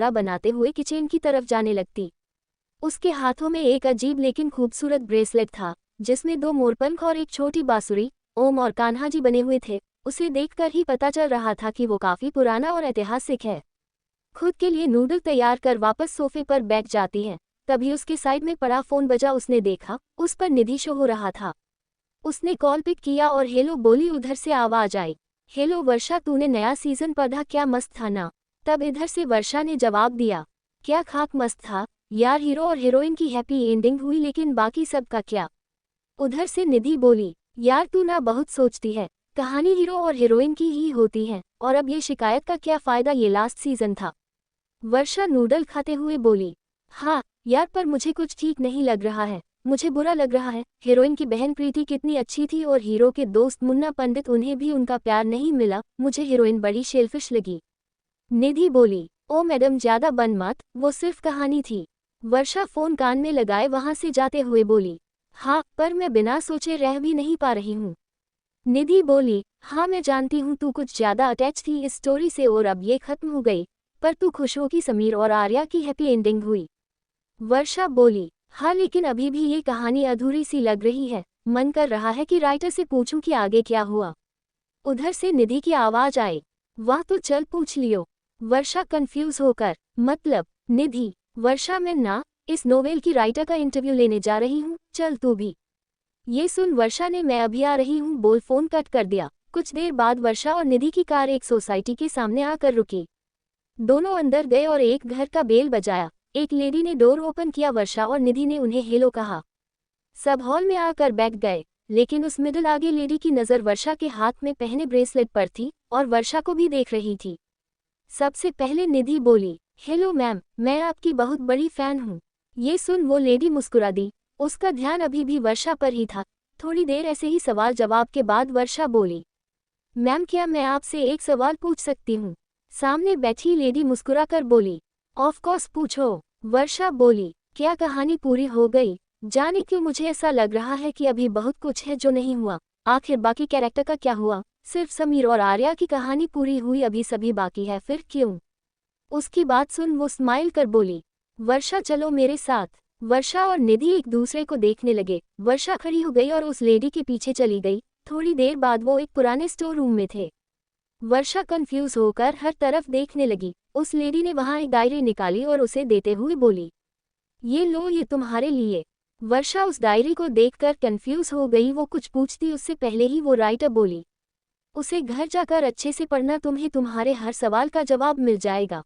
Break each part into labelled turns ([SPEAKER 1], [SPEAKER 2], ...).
[SPEAKER 1] घोड़ा बनाते हुए किचन की तरफ जाने लगती। उसके हाथों में एक अजीब लेकिन खूबसूरत ब्रेसलेट था, जिसमें 2 मोरपंख और एक छोटी बांसुरी, ओम और कान्हा जी बने हुए थे। उसे देखकर ही पता चल रहा था कि वो काफी पुराना और ऐतिहासिक है। खुद के लिए नूडल तैयार कर वापस सोफे पर बैठ जाती है। तभी उसके साइड में पड़ा फोन बजा। उसने देखा, उस पर निधि शो हो रहा था। उसने कॉल पिक किया और हेलो बोली। उधर से आवाज आई, हेलो वर्षा, तूने नया सीजन पढ़ा? क्या मस्त था ना। तब इधर से वर्षा ने जवाब दिया, क्या खाक मस्त था यार, हीरो और हीरोइन की हैप्पी एंडिंग हुई, लेकिन बाकी सब का क्या। उधर से निधि बोली, यार तू ना बहुत सोचती है, कहानी हीरो और हीरोइन की ही होती है, और अब ये शिकायत का क्या फायदा, ये लास्ट सीजन था। वर्षा नूडल खाते हुए बोली, हाँ यार, पर मुझे कुछ ठीक नहीं लग रहा है, मुझे बुरा लग रहा है। हीरोइन की बहन प्रीति कितनी अच्छी थी और हीरो के दोस्त मुन्ना पंडित, उन्हें भी उनका प्यार नहीं मिला। मुझे हीरोइन बड़ी शेल्फिश लगी। निधि बोली, ओ मैडम ज्यादा बन मत, वो सिर्फ कहानी थी। वर्षा फोन कान में लगाए वहां से जाते हुए बोली, हाँ पर मैं बिना सोचे रह भी नहीं पा रही हूँ। निधि बोली, हाँ मैं जानती हूँ तू कुछ ज्यादा अटैच थी इस स्टोरी से और अब ये खत्म हो गई, पर तू खुश हो कि समीर और आर्या की हैप्पी एंडिंग हुई। वर्षा बोली, हाँ लेकिन अभी भी ये कहानी अधूरी सी लग रही है, मन कर रहा है कि राइटर से पूछूं कि आगे क्या हुआ। उधर से निधि की आवाज आई, वाह तो चल पूछ लियो। वर्षा कंफ्यूज होकर, मतलब निधि? वर्षा, मैं ना इस नोवेल की राइटर का इंटरव्यू लेने जा रही हूँ, चल तू भी। ये सुन वर्षा ने मैं अभी आ रही हूँ बोल फोन कट कर दिया। कुछ देर बाद वर्षा और निधि की कार एक सोसाइटी के सामने आकर रुकी। दोनों अंदर गए और एक घर का बेल बजाया। एक लेडी ने डोर ओपन किया। वर्षा और निधि ने उन्हें हेलो कहा। सब हॉल में आकर बैठ गए, लेकिन उस मिडिल आगे लेडी की नज़र वर्षा के हाथ में पहने ब्रेसलेट पर थी और वर्षा को भी देख रही थी। सबसे पहले निधि बोली, हेलो मैम, मैं आपकी बहुत बड़ी फैन हूँ। ये सुन वो लेडी मुस्कुरा दी। उसका ध्यान अभी भी वर्षा पर ही था। थोड़ी देर ऐसे ही सवाल जवाब के बाद वर्षा बोली, मैम क्या मैं आपसे एक सवाल पूछ सकती हूँ? सामने बैठी लेडी मुस्कुराकर बोली, ऑफ कोर्स पूछो। वर्षा बोली, क्या कहानी पूरी हो गई? जाने क्यों मुझे ऐसा लग रहा है कि अभी बहुत कुछ है जो नहीं हुआ। आखिर बाकी कैरेक्टर का क्या हुआ? सिर्फ समीर और आर्या की कहानी पूरी हुई, अभी सभी बाकी है, फिर क्यों? उसकी बात सुन वो स्माइल कर बोली, वर्षा चलो मेरे साथ। वर्षा और निधि एक दूसरे को देखने लगे। वर्षा खड़ी हो गई और उस लेडी के पीछे चली गई। थोड़ी देर बाद वो एक पुराने स्टोर रूम में थे। वर्षा कंफ्यूज होकर हर तरफ देखने लगी। उस लेडी ने वहां एक डायरी निकाली और उसे देते हुए बोली, ये लो, ये तुम्हारे लिए। वर्षा उस डायरी को देखकर कंफ्यूज हो गई। वो कुछ पूछती उससे पहले ही वो राइटर बोली, उसे घर जाकर अच्छे से पढ़ना, तुम्हें तुम्हारे हर सवाल का जवाब मिल जाएगा।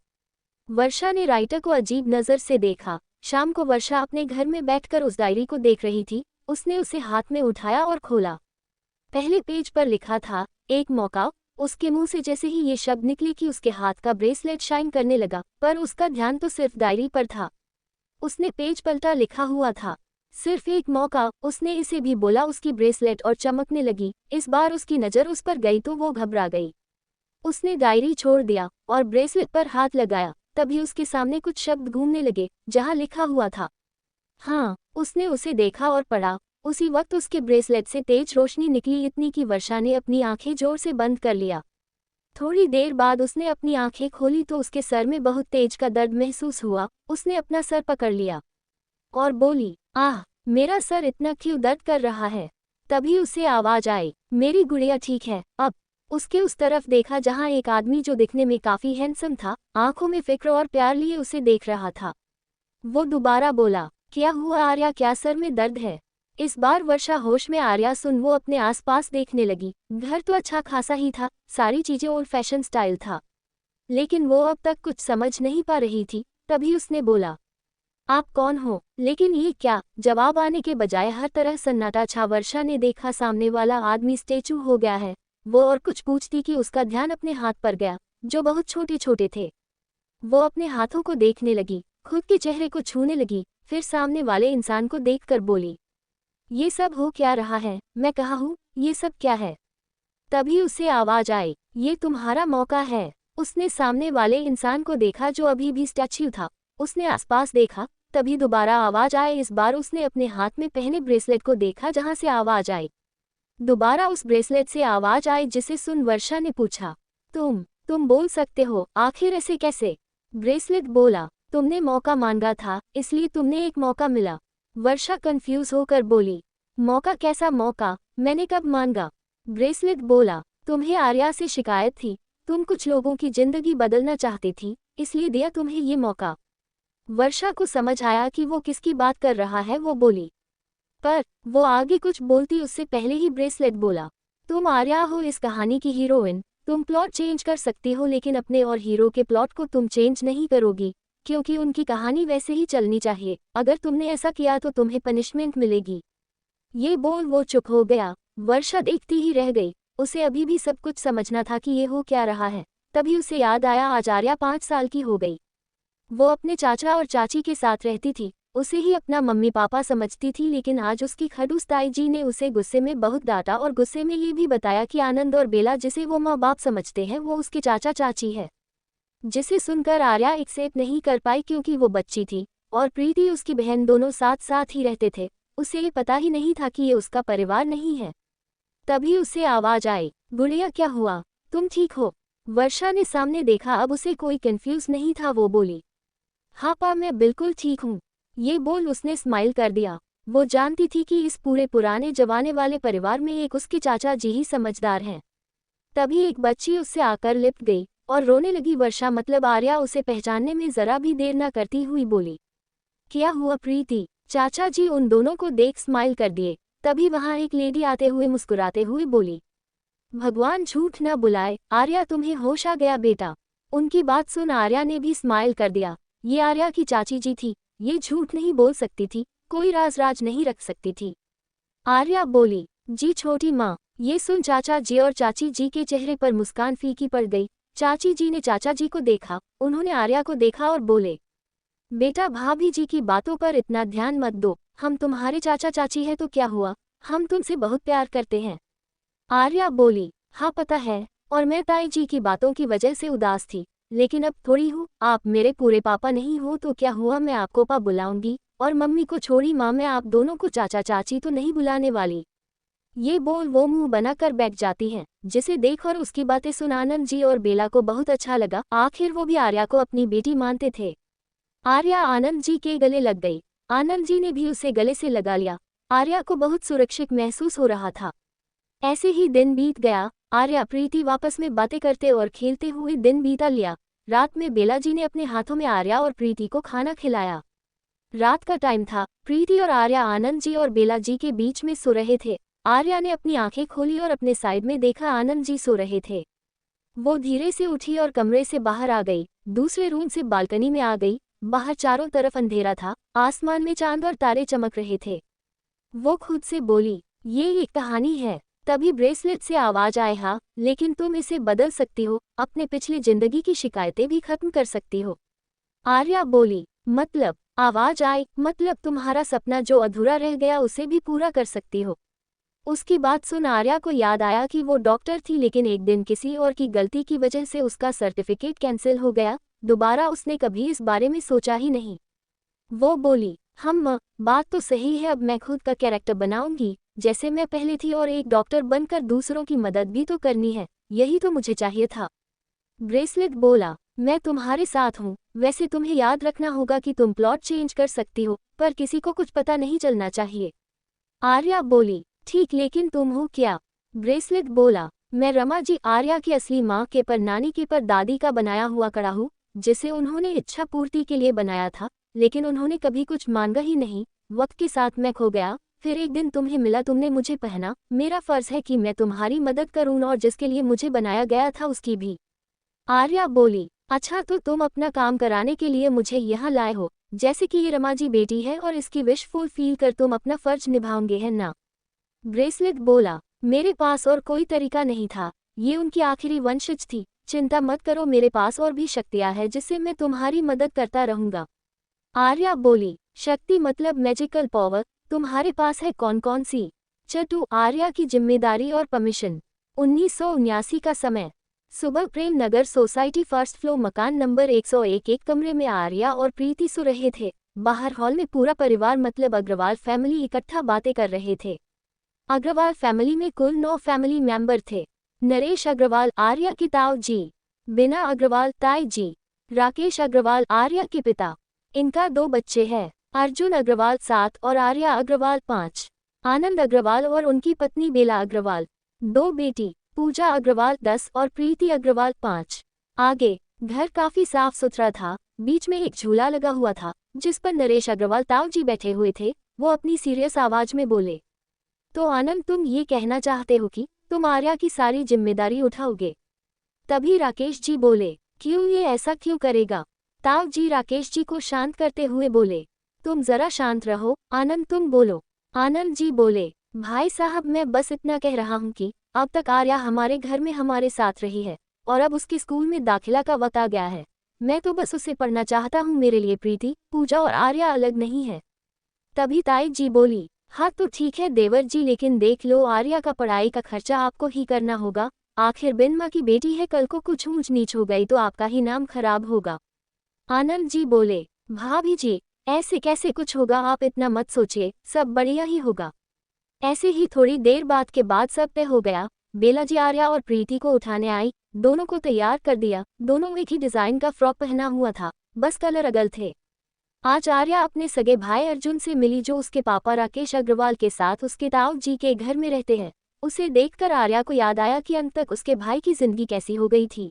[SPEAKER 1] वर्षा ने राइटर को अजीब नज़र से देखा। शाम को वर्षा अपने घर में बैठकर उस डायरी को देख रही थी। उसने उसे हाथ में उठाया और खोला। पहले पेज पर लिखा था, एक मौका। उसके मुंह से जैसे ही ये शब्द निकले कि उसके हाथ का ब्रेसलेट शाइन करने लगा, पर उसका ध्यान तो सिर्फ डायरी पर था। उसने पेज पलटा, लिखा हुआ था, सिर्फ एक मौका। उसने इसे भी बोला, उसकी ब्रेसलेट और चमकने लगी। इस बार उसकी नज़र उस पर गई तो वो घबरा गई। उसने डायरी छोड़ दिया और ब्रेसलेट पर हाथ लगाया। तभी उसके सामने कुछ शब्द घूमने लगे जहां लिखा हुआ था। हाँ, उसने उसे देखा और पढ़ा। उसी वक्त उसके ब्रेसलेट से तेज रोशनी निकली, इतनी कि वर्षा ने अपनी आंखें जोर से बंद कर लिया। थोड़ी देर बाद उसने अपनी आंखें खोली तो उसके सर में बहुत तेज का दर्द महसूस हुआ। उसने अपना सर पकड़ लिया और बोली, आह, मेरा सर इतना क्यों दर्द कर रहा है? तभी उसे आवाज आई, मेरी गुड़िया ठीक है अब। उसके उस तरफ देखा जहां एक आदमी जो दिखने में काफी हैंडसम था, आंखों में फिक्र और प्यार लिए उसे देख रहा था। वो दोबारा बोला, क्या हुआ आर्या, क्या सर में दर्द है? इस बार वर्षा होश में। आर्या सुन वो अपने आसपास देखने लगी। घर तो अच्छा खासा ही था, सारी चीजें ओल्ड फैशन स्टाइल था, लेकिन वो अब तक कुछ समझ नहीं पा रही थी। तभी उसने बोला, आप कौन हो? लेकिन ये क्या? जवाब आने के बजाय हर तरह सन्नाटा छा। वर्षा ने देखा सामने वाला आदमी स्टेचू हो गया है। वो और कुछ पूछती कि उसका ध्यान अपने हाथ पर गया जो बहुत छोटे छोटे थे। वो अपने हाथों को देखने लगी, खुद के चेहरे को छूने लगी, फिर सामने वाले इंसान को देखकर बोली, ये सब हो क्या रहा है? मैं कहाँ हूँ? ये सब क्या है? तभी उसे आवाज आई, ये तुम्हारा मौका है। उसने सामने वाले इंसान को देखा जो अभी भी स्टैच्यू था। उसने आसपास देखा, तभी दोबारा आवाज आई। इस बार उसने अपने हाथ में पहने ब्रेसलेट को देखा जहां से आवाज आई। दोबारा उस ब्रेसलेट से आवाज आई, जिसे सुन वर्षा ने पूछा, तुम बोल सकते हो? आखिर ऐसे कैसे? ब्रेसलेट बोला, तुमने मौका मांगा था, इसलिए तुमने एक मौका मिला। वर्षा कंफ्यूज होकर बोली, मौका कैसा मौका, मैंने कब मांगा? ब्रेसलेट बोला, तुम्हें आर्या से शिकायत थी, तुम कुछ लोगों की जिंदगी बदलना चाहती थी, इसलिए दिया तुम्हें ये मौका। वर्षा को समझ आया कि वो किसकी बात कर रहा है, वो बोली। पर वो आगे कुछ बोलती उससे पहले ही ब्रेसलेट बोला, तुम आर्या हो इस कहानी की हीरोइन, तुम प्लॉट चेंज कर सकती हो लेकिन अपने और हीरो के प्लॉट को तुम चेंज नहीं करोगी, क्योंकि उनकी कहानी वैसे ही चलनी चाहिए। अगर तुमने ऐसा किया तो तुम्हें पनिशमेंट मिलेगी। ये बोल वो चुप हो गया। वर्षा देखती ही रह गई। उसे अभी भी सब कुछ समझना था कि ये हो क्या रहा है। तभी उसे याद आया आज आर्या 5 साल की हो गई। वो अपने चाचा और चाची के साथ रहती थी, उसे ही अपना मम्मी पापा समझती थी, लेकिन आज उसकी खड़ूस ताई जी ने उसे गुस्से में बहुत डांटा और गुस्से में ये भी बताया कि आनंद और बेला जिसे वो माँ बाप समझते हैं वो उसके चाचा चाची है। जिसे सुनकर आर्या एक्सेप्ट नहीं कर पाई क्योंकि वो बच्ची थी और प्रीति उसकी बहन दोनों साथ साथ ही रहते थे। उसे ये पता ही नहीं था कि ये उसका परिवार नहीं है। तभी उसे आवाज आई, गुड़िया क्या हुआ, तुम ठीक हो? वर्षा ने सामने देखा, अब उसे कोई कंफ्यूज नहीं था। वो बोली, हाँ पा मैं बिल्कुल ठीक हूँ। ये बोल उसने स्माइल कर दिया। वो जानती थी कि इस पूरे पुराने जमाने वाले परिवार में एक उसके चाचा जी ही समझदार हैं। तभी एक बच्ची उससे आकर लिपट गई और रोने लगी। वर्षा मतलब आर्या उसे पहचानने में जरा भी देर न करती हुई बोली, क्या हुआ प्रीति? चाचा जी उन दोनों को देख स्माइल कर दिए। तभी वहां एक लेडी आते हुए मुस्कुराते हुए बोली, भगवान झूठ न बुलाए, आर्या तुम्हें होश आ गया बेटा। उनकी बात सुन आर्या ने भी स्माइल कर दिया। ये आर्या की चाची जी थी, ये झूठ नहीं बोल सकती थी, कोई राज नहीं रख सकती थी। आर्या बोली, जी छोटी माँ। ये सुन चाचा जी और चाची जी के चेहरे पर मुस्कान फीकी पड़ गई। चाची जी ने चाचा जी को देखा, उन्होंने आर्या को देखा और बोले, बेटा भाभी जी की बातों पर इतना ध्यान मत दो, हम तुम्हारे चाचा चाची हैं तो क्या हुआ, हम तुमसे बहुत प्यार करते हैं। आर्या बोली, हाँ पता है, और मैं ताई जी की बातों की वजह से उदास थी, लेकिन अब थोड़ी हूँ, आप मेरे पूरे पापा नहीं हो तो क्या हुआ, मैं आपको पा बुलाऊंगी, और मम्मी को छोड़ी माँ मैं आप दोनों को चाचा चाची तो नहीं बुलाने वाली। ये बोल वो मुंह बनाकर बैठ जाती हैं, जिसे देख और उसकी बातें सुन आनंद जी और बेला को बहुत अच्छा लगा। आखिर वो भी आर्या को अपनी बेटी मानते थे। आर्या आनंद जी के गले लग गई। आनंद जी ने भी उसे गले से लगा लिया। आर्या को बहुत सुरक्षित महसूस हो रहा था। ऐसे ही दिन बीत गया। आर्या प्रीति वापस में बातें करते और खेलते हुए दिन बीता लिया। रात में बेला जी ने अपने हाथों में आर्या और प्रीति को खाना खिलाया। रात का टाइम था। प्रीति और आर्या आनंद जी और बेला जी के बीच में सो रहे थे। आर्या ने अपनी आंखें खोली और अपने साइड में देखा, आनंद जी सो रहे थे। वो धीरे से उठी और कमरे से बाहर आ गई। दूसरे रूम से बालकनी में आ गई। बाहर चारों तरफ अंधेरा था, आसमान में चांद और तारे चमक रहे थे। वो खुद से बोली, ये एक कहानी है। तभी ब्रेसलेट से आवाज आए, हाँ लेकिन तुम इसे बदल सकती हो, अपने पिछली जिंदगी की शिकायतें भी खत्म कर सकती हो। आर्या बोली, मतलब? आवाज आई, मतलब तुम्हारा सपना जो अधूरा रह गया उसे भी पूरा कर सकती हो। उसकी बात सुन आर्या को याद आया कि वो डॉक्टर थी, लेकिन एक दिन किसी और की गलती की वजह से उसका सर्टिफिकेट कैंसिल हो गया। दोबारा उसने कभी इस बारे में सोचा ही नहीं। वो बोली, बात तो सही है, अब मैं खुद का कैरेक्टर बनाऊंगी जैसे मैं पहले थी, और एक डॉक्टर बनकर दूसरों की मदद भी तो करनी है, यही तो मुझे चाहिए था। ब्रेसलेट बोला, मैं तुम्हारे साथ हूँ। वैसे तुम्हें याद रखना होगा कि तुम प्लॉट चेंज कर सकती हो, पर किसी को कुछ पता नहीं चलना चाहिए। आर्या बोली, ठीक, लेकिन तुम हो क्या? ब्रेसलेट बोला, मैं रमा जी, आर्या की असली माँ के पर नानी के पर दादी का बनाया हुआ कड़ा हूँ, जिसे उन्होंने इच्छा पूर्ति के लिए बनाया था, लेकिन उन्होंने कभी कुछ मांगा ही नहीं। वक्त के साथ मैं खो गया, फिर एक दिन तुम्हें मिला, तुमने मुझे पहना। मेरा फर्ज है कि मैं तुम्हारी मदद करूँ और जिसके लिए मुझे बनाया गया था उसकी भी। आर्या बोली, अच्छा तो तुम अपना काम कराने के लिए मुझे यहाँ लाए हो, जैसे कि ये रमा जी बेटी है और इसकी विश फुलफिल कर तुम अपना फर्ज निभाओगे, है ना? ब्रेसलेट बोला, मेरे पास और कोई तरीका नहीं था, ये उनकी आखिरी वंशज थी। चिंता मत करो, मेरे पास और भी शक्तियाँ हैं जिससे मैं तुम्हारी मदद करता रहूंगा। आर्या बोली, शक्ति मतलब मैजिकल पावर, तुम्हारे पास है कौन कौन सी? चटू, आर्या की जिम्मेदारी और परमिशन। 1979 का समय, सुबह प्रेम नगर सोसाइटी फर्स्ट फ्लोर मकान नंबर 101 एक कमरे में आर्या और प्रीति सो रहे थे। बाहर हॉल में पूरा परिवार मतलब अग्रवाल फैमिली इकट्ठा बातें कर रहे थे। अग्रवाल फैमिली में कुल 9 फैमिली मेंबर थे। नरेश अग्रवाल, आर्या की ताऊ जी, बिना अग्रवाल ताई जी, राकेश अग्रवाल आर्या के पिता। इनका 2 बच्चे हैं, अर्जुन अग्रवाल 7 और आर्या अग्रवाल 5। आनंद अग्रवाल और उनकी पत्नी बेला अग्रवाल। 2 बेटी, पूजा अग्रवाल 10 और प्रीति अग्रवाल 5। आगे घर काफी साफ सुथरा था। बीच में एक झूला लगा हुआ था जिस पर नरेश अग्रवाल ताऊ जी बैठे हुए थे। वो अपनी सीरियस आवाज में बोले, तो आनंद तुम ये कहना चाहते हो कि तुम आर्या की सारी जिम्मेदारी उठाओगे? तभी राकेश जी बोले, क्यों, ये ऐसा क्यों करेगा? ताऊ जी राकेश जी को शांत करते हुए बोले, तुम जरा शांत रहो, आनंद तुम बोलो। आनंद जी बोले, भाई साहब मैं बस इतना कह रहा हूँ कि अब तक आर्या हमारे घर में हमारे साथ रही है और अब उसके स्कूल में दाखिला का वक्त आ गया है। मैं तो बस उसे पढ़ना चाहता हूँ, मेरे लिए प्रीति, पूजा और आर्या अलग नहीं है। तभी ताई जी बोली, हाँ तो ठीक है देवर जी, लेकिन देख लो आर्या का पढ़ाई का खर्चा आपको ही करना होगा। आखिर बिन माँ की बेटी है, कल को कुछ ऊंच नीच हो गई तो आपका ही नाम खराब होगा। आनंद जी बोले, भाभी जी ऐसे कैसे कुछ होगा, आप इतना मत सोचिए, सब बढ़िया ही होगा। ऐसे ही थोड़ी देर बाद के बाद सब तय हो गया। बेला जी आर्या और प्रीति को उठाने आई, दोनों को तैयार कर दिया। दोनों एक ही डिजाइन का फ्रॉक पहना हुआ था, बस कलर अलग थे। आज आर्या अपने सगे भाई अर्जुन से मिली जो उसके पापा राकेश अग्रवाल के साथ उसके ताऊ जी के घर में रहते हैं। उसे देखकर आर्या को याद आया कि अंत तक उसके भाई की जिंदगी कैसी हो गई थी।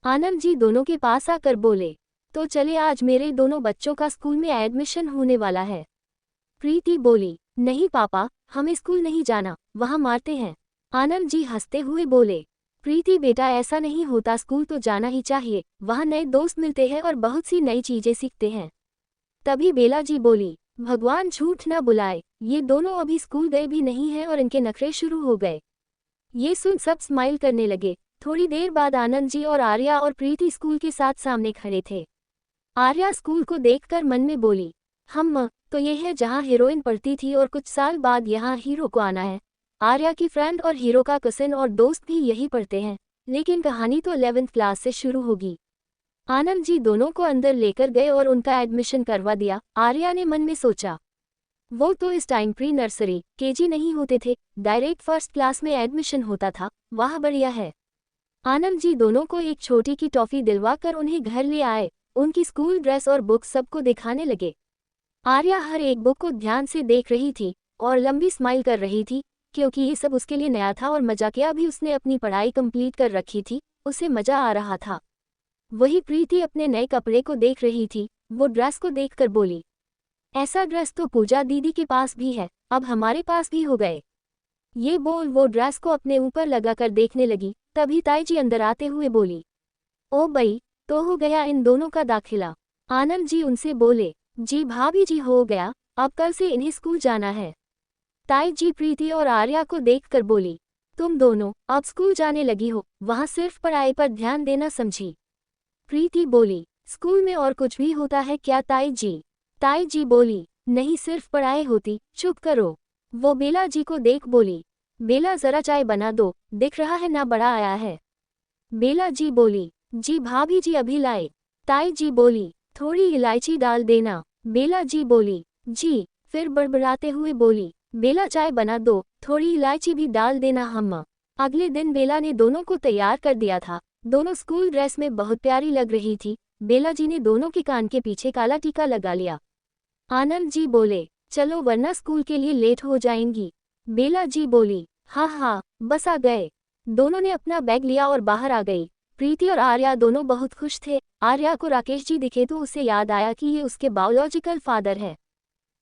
[SPEAKER 1] आनंद जी दोनों के पास आकर बोले, तो चले, आज मेरे दोनों बच्चों का स्कूल में एडमिशन होने वाला है। प्रीति बोली, नहीं पापा, हमें स्कूल नहीं जाना, वहाँ मारते हैं। आनंद जी हंसते हुए बोले, प्रीति बेटा ऐसा नहीं होता, स्कूल तो जाना ही चाहिए, वहाँ नए दोस्त मिलते हैं और बहुत सी नई चीजें सीखते हैं। तभी बेला जी बोली, भगवान झूठ न बुलाए, ये दोनों अभी स्कूल गए भी नहीं हैं और इनके नखरे शुरू हो गए। ये सुन सब स्माइल करने लगे। थोड़ी देर बाद आनंद जी और आर्या और प्रीति स्कूल के साथ सामने खड़े थे। आर्या स्कूल को देखकर मन में बोली, हम तो ये है जहाँ हीरोइन पढ़ती थी और कुछ साल बाद यहाँ हीरो को आना है। आर्या की फ्रेंड और हीरो का कजिन और दोस्त भी यही पढ़ते हैं, लेकिन कहानी तो 11वीं क्लास से शुरू होगी। आनंद जी दोनों को अंदर लेकर गए और उनका एडमिशन करवा दिया। आर्या ने मन में सोचा, वो तो इस टाइम प्री नर्सरी केजी नहीं होते थे, डायरेक्ट फर्स्ट क्लास में एडमिशन होता था, वाह बढ़िया है। आनंद जी दोनों को एक छोटी की टॉफी दिलवाकर उन्हें घर ले आए। उनकी स्कूल ड्रेस और बुक सबको दिखाने लगे। आर्या हर एक बुक को ध्यान से देख रही थी और लंबी स्माइल कर रही थी, क्योंकि ये सब उसके लिए नया था और मजाकिया भी उसने अपनी पढ़ाई कंप्लीट कर रखी थी, उसे मजा आ रहा था। वही प्रीति अपने नए कपड़े को देख रही थी। वो ड्रेस को देखकर बोली, ऐसा ड्रेस तो पूजा दीदी के पास भी है, अब हमारे पास भी हो गए। ये बोल वो ड्रेस को अपने ऊपर लगाकर देखने लगी। तभी ताई जी अंदर आते हुए बोली, ओ बई, तो हो गया इन दोनों का दाखिला? आनंद जी उनसे बोले, जी भाभी जी हो गया, अब कल से इन्हें स्कूल जाना है। ताई जी प्रीति और आर्या को देखकर बोली, तुम दोनों अब स्कूल जाने लगी हो, वहाँ सिर्फ पढ़ाई पर ध्यान देना, समझी? प्रीति बोली, स्कूल में और कुछ भी होता है क्या ताई जी? ताई जी बोली, नहीं सिर्फ पढ़ाई होती, चुप करो। वो बेला जी को देख बोली, बेला जरा चाय बना दो, दिख रहा है ना बड़ा आया है। बेला जी बोली, जी भाभी जी अभी लाए। ताई जी बोली, थोड़ी इलायची डाल देना। बेला जी बोली, जी। फिर बड़बड़ाते हुए बोली, बेला चाय बना दो, थोड़ी इलायची भी डाल देना हम्मा। अगले दिन बेला ने दोनों को तैयार कर दिया था। दोनों स्कूल ड्रेस में बहुत प्यारी लग रही थी। बेला जी ने दोनों के कान के पीछे काला टीका लगा लिया। आनंद जी बोले, चलो वरना स्कूल के लिए लेट हो जाएंगी। बेला जी बोली, हाँ हाँ बस आ गए। दोनों ने अपना बैग लिया और बाहर आ गई। प्रीति और आर्या दोनों बहुत खुश थे। आर्या को राकेश जी दिखे तो उसे याद आया कि ये उसके बायोलॉजिकल फादर है।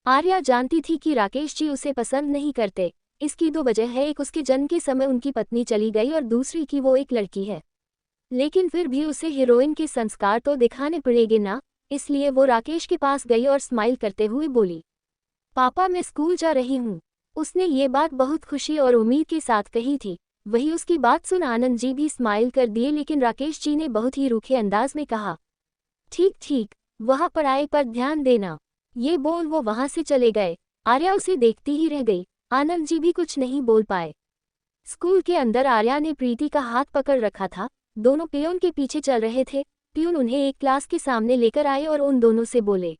[SPEAKER 1] आर्या जानती थी कि राकेश जी उसे पसंद नहीं करते। इसकी 2 वजह है, एक उसके जन्म के समय उनकी पत्नी चली गई और दूसरी कि वो एक लड़की है। लेकिन फिर भी उसे हीरोइन के संस्कार तो दिखाने पड़ेंगे ना, इसलिए वो राकेश के पास गई और स्माइल करते हुए बोली, पापा मैं स्कूल जा रही हूँ। उसने ये बात बहुत खुशी और उम्मीद के साथ कही थी। वही उसकी बात सुन आनंद जी भी स्माइल कर दिए, लेकिन राकेश जी ने बहुत ही रूखे अंदाज में कहा, ठीक ठीक, वहाँ पढ़ाई पर ध्यान देना। ये बोल वो वहाँ से चले गए। आर्या उसे देखती ही रह गई। आनंद जी भी कुछ नहीं बोल पाए। स्कूल के अंदर आर्या ने प्रीति का हाथ पकड़ रखा था। दोनों पियून के पीछे चल रहे थे। पियून उन्हें एक क्लास के सामने लेकर आए और उन दोनों से बोले,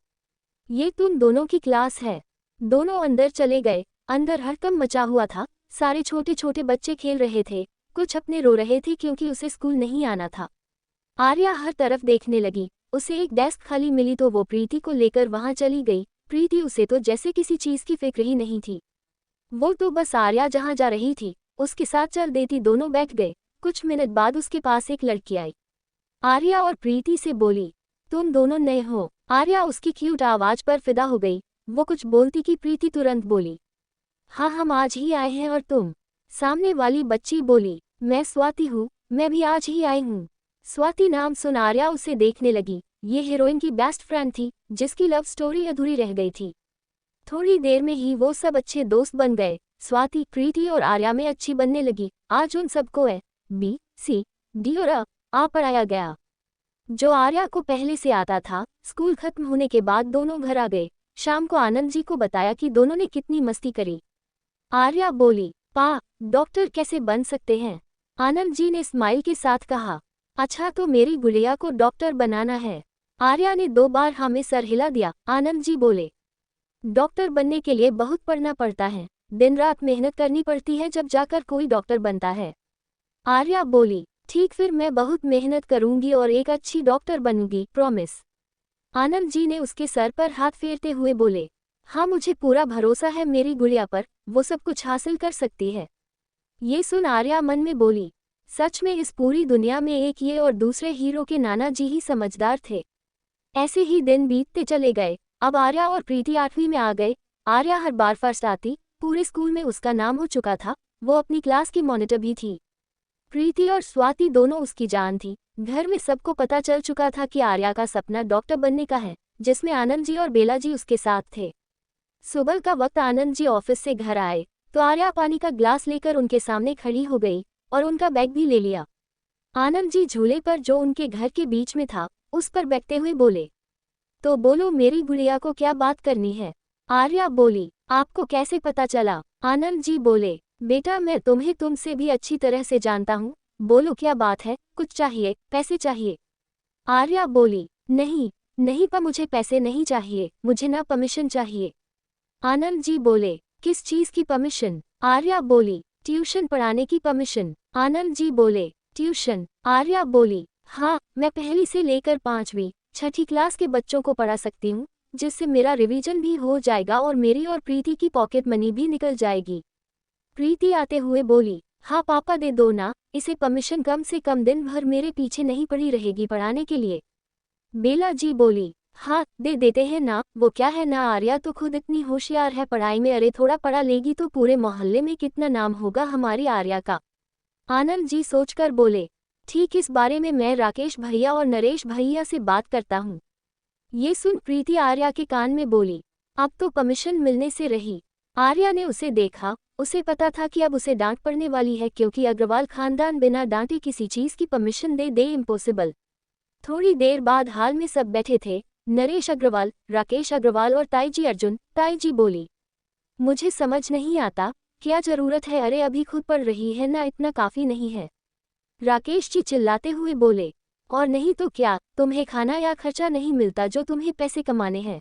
[SPEAKER 1] ये तुम दोनों की क्लास है। दोनों अंदर चले गए। अंदर हड़कंप मचा हुआ था। सारे छोटे छोटे बच्चे खेल रहे थे, कुछ अपने रो रहे थे क्योंकि उसे स्कूल नहीं आना था। आर्या हर तरफ देखने लगी। उसे एक डेस्क खाली मिली तो वो प्रीति को लेकर वहां चली गई। प्रीति उसे तो जैसे किसी चीज की फिक्र ही नहीं थी। वो तो बस आर्या जहां जा रही थी उसके साथ चल देती। दोनों बैठ गए। कुछ मिनट बाद उसके पास एक लड़की आई। आर्या और प्रीति से बोली, तुम दोनों नए हो? आर्या उसकी क्यूट आवाज पर फिदा हो गई। वो कुछ बोलती कि प्रीति तुरंत बोली, हाँ हम आज ही आए हैं। और तुम? सामने वाली बच्ची बोली, मैं स्वाति हूँ, मैं भी आज ही आई हूँ। स्वाति नाम सुन आर्या उसे देखने लगी। ये हीरोइन की बेस्ट फ्रेंड थी जिसकी लव स्टोरी अधूरी रह गई थी। थोड़ी देर में ही वो सब अच्छे दोस्त बन गए। स्वाति, प्रीति और आर्या में अच्छी बनने लगी। आज उन सबको ए, बी, सी, डी और आ पढ़ाया गया, जो आर्या को पहले से आता था। स्कूल खत्म होने के बाद दोनों घर आ गए। शाम को आनंद जी को बताया कि दोनों ने कितनी मस्ती करी। आर्या बोली, पा, डॉक्टर कैसे बन सकते हैं? आनंद जी ने स्माइल के साथ कहा, अच्छा तो मेरी गुड़िया को डॉक्टर बनाना है। आर्या ने 2 बार हाँ में सर हिला दिया। आनंद जी बोले, डॉक्टर बनने के लिए बहुत पढ़ना पड़ता है, दिन रात मेहनत करनी पड़ती है, जब जाकर कोई डॉक्टर बनता है। आर्या बोली, ठीक फिर मैं बहुत मेहनत करूंगी और एक अच्छी डॉक्टर बनूंगी, प्रॉमिस। आनंद जी ने उसके सर पर हाथ फेरते हुए बोले, हाँ मुझे पूरा भरोसा है मेरी गुड़िया पर, वो सब कुछ हासिल कर सकती है। ये सुन आर्या मन में बोली, सच में इस पूरी दुनिया में एक ये और दूसरे हीरो के नाना जी ही समझदार थे। ऐसे ही दिन बीतते चले गए। अब आर्या और प्रीति 8वीं में आ गए। आर्या हर बार फर्स्ट आती, पूरे स्कूल में उसका नाम हो चुका था। वो अपनी क्लास की मॉनिटर भी थी। प्रीति और स्वाति दोनों उसकी जान थी। घर में सबको पता चल चुका था कि आर्या का सपना डॉक्टर बनने का है, जिसमें आनंद जी और बेला जी उसके साथ थे। सुबह का वक्त आनंद जी ऑफिस से घर आए तो आर्या पानी का ग्लास लेकर उनके सामने खड़ी हो गई और उनका बैग भी ले लिया। आनंद जी झूले पर जो उनके घर के बीच में था उस पर बैठते हुए बोले, तो बोलो मेरी गुड़िया को क्या बात करनी है? आर्या बोली, आपको कैसे पता चला? आनंद जी बोले, बेटा मैं तुम्हें तुमसे भी अच्छी तरह से जानता हूँ, बोलो क्या बात है? कुछ चाहिए? पैसे चाहिए? आर्या बोली, नहीं नहीं पा, मुझे पैसे नहीं चाहिए, मुझे ना परमिशन चाहिए। आनंद जी बोले, किस चीज की परमिशन? आर्या बोली, ट्यूशन पढ़ाने की परमिशन। आनंद जी बोले, ट्यूशन? आर्या बोली, हाँ मैं पहली से लेकर 5वीं 6ठी क्लास के बच्चों को पढ़ा सकती हूँ, जिससे मेरा रिवीजन भी हो जाएगा और मेरी और प्रीति की पॉकेट मनी भी निकल जाएगी। प्रीति आते हुए बोली, हाँ पापा दे दो ना इसे परमिशन, कम से कम दिन भर मेरे पीछे नहीं पड़ी रहेगी पढ़ाने के लिए। बेला जी बोली, हाँ दे देते हैं ना, वो क्या है ना, आर्या तो खुद इतनी होशियार है पढ़ाई में, अरे थोड़ा पढ़ा लेगी तो पूरे मोहल्ले में कितना नाम होगा हमारी आर्या का। आनंद जी सोचकर बोले, ठीक इस बारे में मैं राकेश भैया और नरेश भैया से बात करता हूँ। ये सुन प्रीति आर्या के कान में बोली, अब तो परमिशन मिलने से रही। आर्या ने उसे देखा, उसे पता था कि अब उसे डांट पड़ने वाली है, क्योंकि अग्रवाल खानदान बिना डांटे किसी चीज की परमिशन दे इम्पॉसिबल। थोड़ी देर बाद हाल में सब बैठे थे, नरेश अग्रवाल, राकेश अग्रवाल और ताईजी अर्जुन। ताईजी बोली, मुझे समझ नहीं आता क्या जरूरत है, अरे अभी खुद पढ़ रही है ना, इतना काफी नहीं है? राकेश जी चिल्लाते हुए बोले, और नहीं तो क्या, तुम्हें खाना या खर्चा नहीं मिलता जो तुम्हें पैसे कमाने हैं?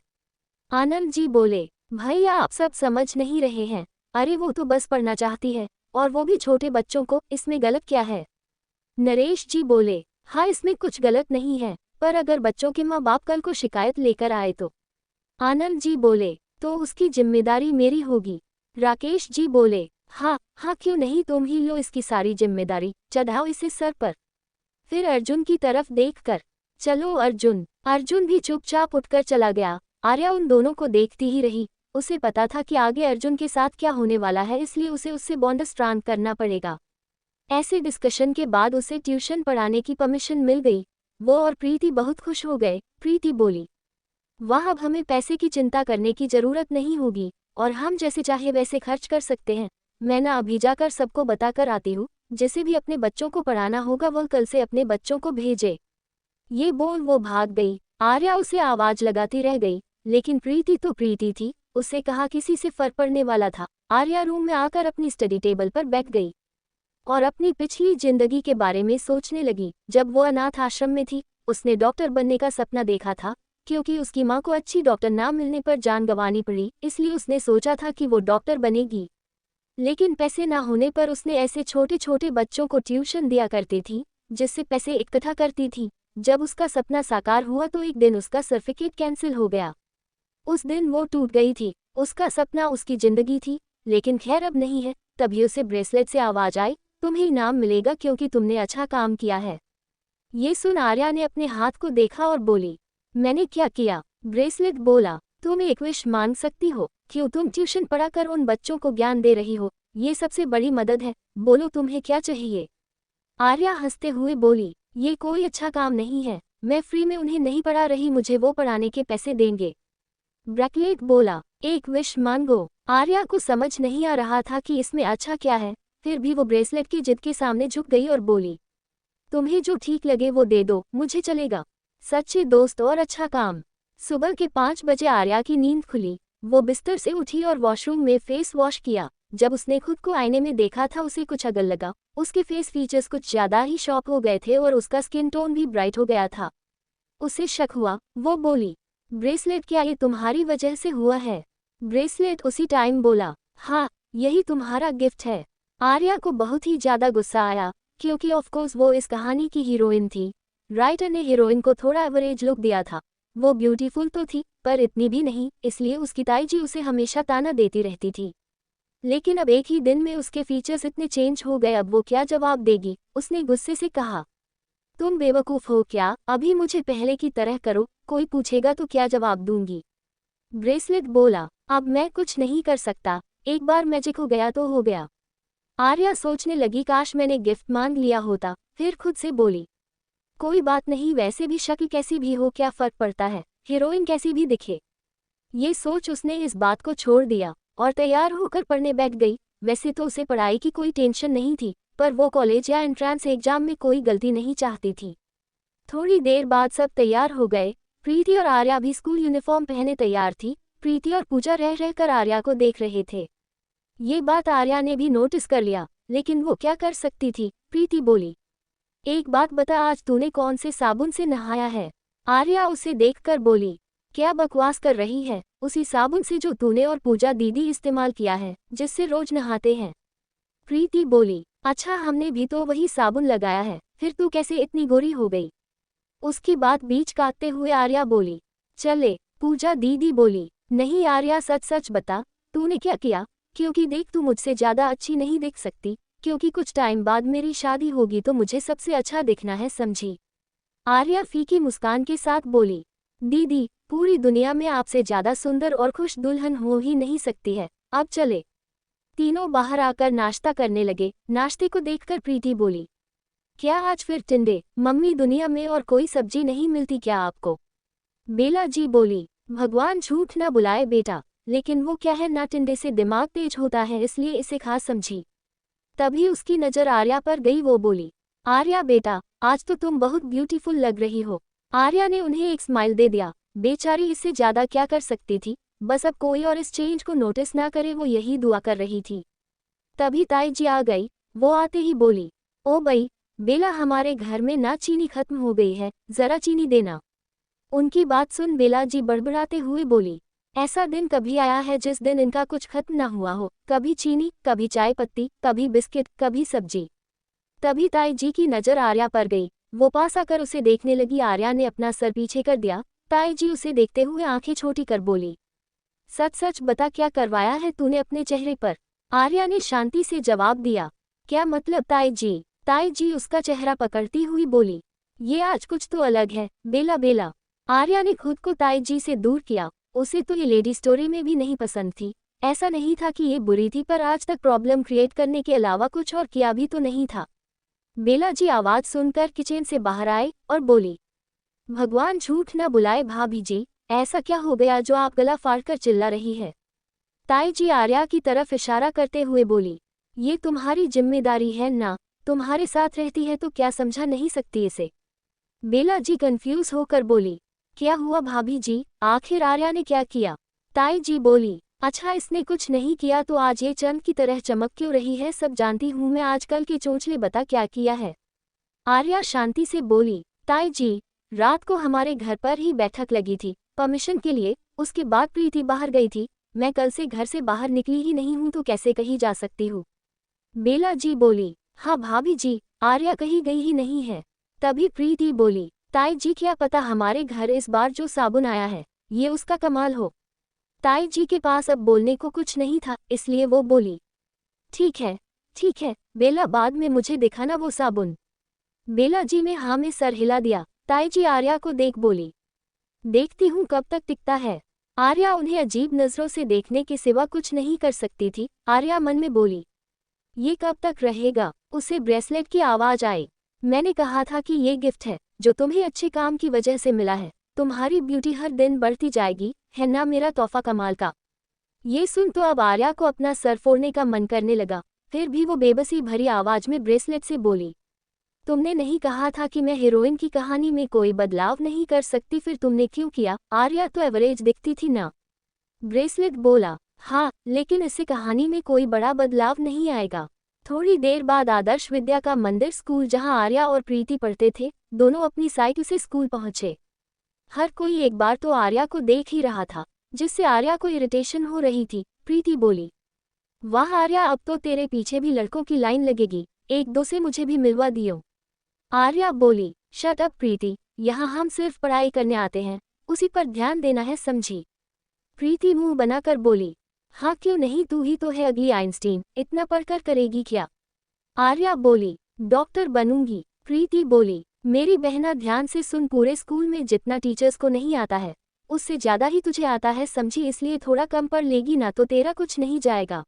[SPEAKER 1] आनंद जी बोले, भैया आप सब समझ नहीं रहे हैं, अरे वो तो बस पढ़ना चाहती है, और वो भी छोटे बच्चों को, इसमें गलत क्या है? नरेश जी बोले, हाँ इसमें कुछ गलत नहीं है, पर अगर बच्चों के माँ बाप कल को शिकायत लेकर आए तो? आनंद जी बोले, तो उसकी जिम्मेदारी मेरी होगी। राकेश जी बोले, हाँ हाँ क्यों नहीं, तुम ही लो इसकी सारी जिम्मेदारी, चढ़ाओ इसे सर पर। फिर अर्जुन की तरफ देखकर, चलो अर्जुन। अर्जुन भी चुपचाप उठकर चला गया। आर्या उन दोनों को देखती ही रही। उसे पता था कि आगे अर्जुन के साथ क्या होने वाला है, इसलिए उसे उससे बॉन्ड स्ट्रांग करना पड़ेगा। ऐसे डिस्कशन के बाद उसे ट्यूशन पढ़ाने की परमिशन मिल गई। वो और प्रीति बहुत खुश हो गए। प्रीति बोली, वाह अब हमें पैसे की चिंता करने की जरूरत नहीं होगी और हम जैसे चाहे वैसे खर्च कर सकते हैं। मैं ना अभी जाकर सबको बताकर आती हूँ, जिसे भी अपने बच्चों को पढ़ाना होगा वो कल से अपने बच्चों को भेजे। ये बोल वो भाग गई। आर्या उसे आवाज लगाती रह गई, लेकिन प्रीति तो प्रीति थी, उससे कहा किसी से फर्क पड़ने वाला था। आर्या रूम में आकर अपनी स्टडी टेबल पर बैठ गई और अपनी पिछली जिंदगी के बारे में सोचने लगी। जब वो अनाथ आश्रम में थी, उसने डॉक्टर बनने का सपना देखा था। क्योंकि उसकी माँ को अच्छी डॉक्टर ना मिलने पर जान गंवानी पड़ी, इसलिए उसने सोचा था कि वो डॉक्टर बनेगी। लेकिन पैसे ना होने पर उसने ऐसे छोटे छोटे बच्चों को ट्यूशन दिया करती थी, जिससे पैसे इकट्ठा करती थी। जब उसका सपना साकार हुआ तो एक दिन उसका सर्टिफिकेट कैंसिल हो गया। उस दिन वो टूट गई थी। उसका सपना उसकी जिंदगी थी, लेकिन खैर अब नहीं है। तभी उसे ब्रेसलेट से आवाज आई, तुम्हें इनाम मिलेगा क्योंकि तुमने अच्छा काम किया है। ये सुन आर्या ने अपने हाथ को देखा और बोली, मैंने क्या किया? ब्रेसलेट बोला, तुम एक विश मांग सकती हो। क्यों? तुम ट्यूशन पढ़ाकर उन बच्चों को ज्ञान दे रही हो, ये सबसे बड़ी मदद है। बोलो तुम्हें क्या चाहिए? आर्या हंसते हुए बोली, ये कोई अच्छा काम नहीं है, मैं फ्री में उन्हें नहीं पढ़ा रही, मुझे वो पढ़ाने के पैसे देंगे। ब्रेसलेट बोला, एक विश मांगो। आर्या को समझ नहीं आ रहा था कि इसमें अच्छा क्या है, फिर भी वो ब्रेसलेट की जिद के सामने झुक गई और बोली, तुम्हें जो ठीक लगे वो दे दो, मुझे चलेगा। सच्चे दोस्त और अच्छा काम। सुबह के 5 बजे आर्या की नींद खुली। वो बिस्तर से उठी और वॉशरूम में फेस वॉश किया। जब उसने खुद को आईने में देखा था उसे कुछ अगल लगा। उसके फेस फीचर्स कुछ ज्यादा ही शॉर्प हो गए थे और उसका स्किन टोन भी ब्राइट हो गया था। उसे शक हुआ। वो बोली, ब्रेसलेट क्या ये तुम्हारी वजह से हुआ है? ब्रेसलेट उसी टाइम बोला, हाँ, यही तुम्हारा गिफ्ट है। आर्या को बहुत ही ज्यादा गुस्सा आया, क्योंकि ऑफकोर्स वो इस कहानी की हीरोइन थी। राइटर ने हीरोइन को थोड़ा एवरेज लुक दिया था। वो ब्यूटीफुल तो थी, पर इतनी भी नहीं, इसलिए उसकी ताई जी उसे हमेशा ताना देती रहती थी। लेकिन अब एक ही दिन में उसके फीचर्स इतने चेंज हो गए, अब वो क्या जवाब देगी? उसने गुस्से से कहा, तुम बेवकूफ़ हो क्या? अभी मुझे पहले की तरह करो, कोई पूछेगा तो क्या जवाब दूंगी? ब्रेसलेट बोला, अब मैं कुछ नहीं कर सकता, एक बार मैजिक हो गया तो हो गया। आर्या सोचने लगी, काश मैंने गिफ्ट मांग लिया होता। फिर खुद से बोली, कोई बात नहीं, वैसे भी शक्ल कैसी भी हो क्या फर्क पड़ता है, हीरोइन कैसी भी दिखे। ये सोच उसने इस बात को छोड़ दिया और तैयार होकर पढ़ने बैठ गई। वैसे तो उसे पढ़ाई की कोई टेंशन नहीं थी, पर वो कॉलेज या एंट्रेंस एग्जाम में कोई गलती नहीं चाहती थी। थोड़ी देर बाद सब तैयार हो गए। प्रीति और आर्या भी स्कूल यूनिफॉर्म पहने तैयार थी। प्रीति और पूजा रह रहकर आर्या को देख रहे थे। ये बात आर्या ने भी नोटिस कर लिया, लेकिन वो क्या कर सकती थी। प्रीति बोली, एक बात बता, आज तूने कौन से साबुन से नहाया है? आर्या उसे देखकर बोली, क्या बकवास कर रही है? उसी साबुन से जो तूने और पूजा दीदी इस्तेमाल किया है, जिससे रोज नहाते हैं। प्रीति बोली, अच्छा, हमने भी तो वही साबुन लगाया है, फिर तू कैसे इतनी गोरी हो गई? उसकी बात बीच काटते हुए आर्या बोली, चले। पूजा दीदी बोली, नहीं आर्या, सच सच बता, तूने क्या किया? क्योंकि देख, तू मुझसे ज्यादा अच्छी नहीं दिख सकती, क्योंकि कुछ टाइम बाद मेरी शादी होगी तो मुझे सबसे अच्छा दिखना है, समझी? आर्या फीकी मुस्कान के साथ बोली, दीदी, पूरी दुनिया में आपसे ज्यादा सुंदर और खुश दुल्हन हो ही नहीं सकती है, अब चले। तीनों बाहर आकर नाश्ता करने लगे। नाश्ते को देखकर प्रीति बोली, क्या आज फिर टिंडे? मम्मी, दुनिया में और कोई सब्जी नहीं मिलती क्या आपको? बेला जी बोली, भगवान झूठ न बुलाए बेटा, लेकिन वो क्या है ना, टिंडे से दिमाग तेज होता है, इसलिए इसे खास समझी। तभी उसकी नज़र आर्या पर गई। वो बोली, आर्या बेटा, आज तो तुम बहुत ब्यूटीफुल लग रही हो। आर्या ने उन्हें एक स्माइल दे दिया। बेचारी इससे ज़्यादा क्या कर सकती थी, बस अब कोई और इस चेंज को नोटिस ना करे, वो यही दुआ कर रही थी। तभी ताई जी आ गई। वो आते ही बोली, ओ बई, बेला, हमारे घर में ना चीनी खत्म हो गई है, ज़रा चीनी देना। उनकी बात सुन बेला जी बड़बड़ाते हुए बोली, ऐसा दिन कभी आया है जिस दिन इनका कुछ खत्म ना हुआ हो? कभी चीनी, कभी चाय पत्ती, कभी बिस्किट, कभी सब्जी। तभी ताई जी की नज़र आर्या पर गई। वो पास आकर उसे देखने लगी। आर्या ने अपना सर पीछे कर दिया। ताई जी उसे देखते हुए आंखें छोटी कर बोली, सच सच बता, क्या करवाया है तूने अपने चेहरे पर? आर्या ने शांति से जवाब दिया, क्या मतलब ताई जी? ताई जी उसका चेहरा पकड़ती हुई बोली, ये आज कुछ तो अलग है, बेला बेला। आर्या ने खुद को ताई जी से दूर किया। उसे तो ये लेडी स्टोरी में भी नहीं पसंद थी। ऐसा नहीं था कि ये बुरी थी, पर आज तक प्रॉब्लम क्रिएट करने के अलावा कुछ और किया भी तो नहीं था। बेला जी आवाज सुनकर किचन से बाहर आए और बोली, भगवान झूठ न बुलाए भाभी जी, ऐसा क्या हो गया जो आप गला फाड़कर चिल्ला रही है? ताई जी आर्या की तरफ इशारा करते हुए बोली, ये तुम्हारी जिम्मेदारी है ना, तुम्हारे साथ रहती है तो क्या समझा नहीं सकती इसे? बेला जी कंफ्यूज होकर बोली, क्या हुआ भाभी जी, आखिर आर्या ने क्या किया? ताई जी बोली, अच्छा, इसने कुछ नहीं किया तो आज ये चंद की तरह चमक क्यों रही है? सब जानती हूँ मैं, आजकल के चोंचले, बता क्या किया है? आर्या शांति से बोली, ताई जी, रात को हमारे घर पर ही बैठक लगी थी परमिशन के लिए, उसके बाद प्रीति बाहर गई थी। मैं कल से घर से बाहर निकली ही नहीं हूँ तो कैसे कहीं जा सकती हूँ? बेला जी बोली, हाँ भाभी जी, आर्या कहीं गई ही नहीं है। तभी प्रीति बोली, ताई जी क्या पता हमारे घर इस बार जो साबुन आया है ये उसका कमाल हो। ताई जी के पास अब बोलने को कुछ नहीं था, इसलिए वो बोली, ठीक है बेला, बाद में मुझे दिखाना वो साबुन। बेला जी में हाँ में सर हिला दिया। ताई जी आर्या को देख बोली, देखती हूँ कब तक टिकता है। आर्या उन्हें अजीब नजरों से देखने के सिवा कुछ नहीं कर सकती थी। आर्या मन में बोली, ये कब तक रहेगा। उसे ब्रेसलेट की आवाज आई। मैंने कहा था कि ये गिफ्ट है जो तुम्हें अच्छे काम की वजह से मिला है। तुम्हारी ब्यूटी हर दिन बढ़ती जाएगी, है ना मेरा तोहफा कमाल का। ये सुन तो अब आर्या को अपना सर फोड़ने का मन करने लगा। फिर भी वो बेबसी भरी आवाज में ब्रेसलेट से बोली, तुमने नहीं कहा था कि मैं हीरोइन की कहानी में कोई बदलाव नहीं कर सकती, फिर तुमने क्यों किया। आर्या तो एवरेज दिखती थी ना। ब्रेसलेट बोला, हाँ लेकिन इससे कहानी में कोई बड़ा बदलाव नहीं आएगा। थोड़ी देर बाद आदर्श विद्या का मंदिर स्कूल जहां आर्या और प्रीति पढ़ते थे, दोनों अपनी साइकिल से स्कूल पहुंचे। हर कोई एक बार तो आर्या को देख ही रहा था, जिससे आर्या को इरिटेशन हो रही थी। प्रीति बोली, वाह आर्या, अब तो तेरे पीछे भी लड़कों की लाइन लगेगी, एक दो से मुझे भी मिलवा दियो। आर्या बोली, शट अप प्रीति, यहाँ हम सिर्फ पढ़ाई करने आते हैं, उसी पर ध्यान देना है, समझी। प्रीति मुंह बनाकर बोली, हाँ क्यों नहीं, तू ही तो है अगली आइंस्टीन, इतना पढ़कर करेगी क्या। आर्या बोली, डॉक्टर बनूंगी। प्रीति बोली, मेरी बहना ध्यान से सुन, पूरे स्कूल में जितना टीचर्स को नहीं आता है उससे ज्यादा ही तुझे आता है, समझी, इसलिए थोड़ा कम पढ़ लेगी ना तो तेरा कुछ नहीं जाएगा।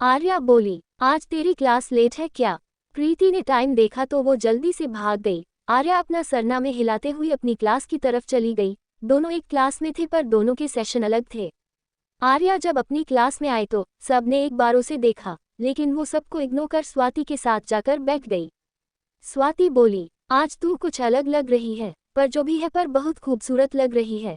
[SPEAKER 1] आर्या बोली, आज तेरी क्लास लेट है क्या। प्रीति ने टाइम देखा तो वो जल्दी से भाग गई। आर्या अपना सरनामे हिलाते हुए अपनी क्लास की तरफ चली गई। दोनों एक क्लास में थे पर दोनों के सेशन अलग थे। आर्या जब अपनी क्लास में आई तो सबने एक बार उसे देखा, लेकिन वो सबको इग्नोर कर स्वाति के साथ जाकर बैठ गई। स्वाति बोली, आज तू कुछ अलग लग रही है, पर जो भी है पर बहुत खूबसूरत लग रही है।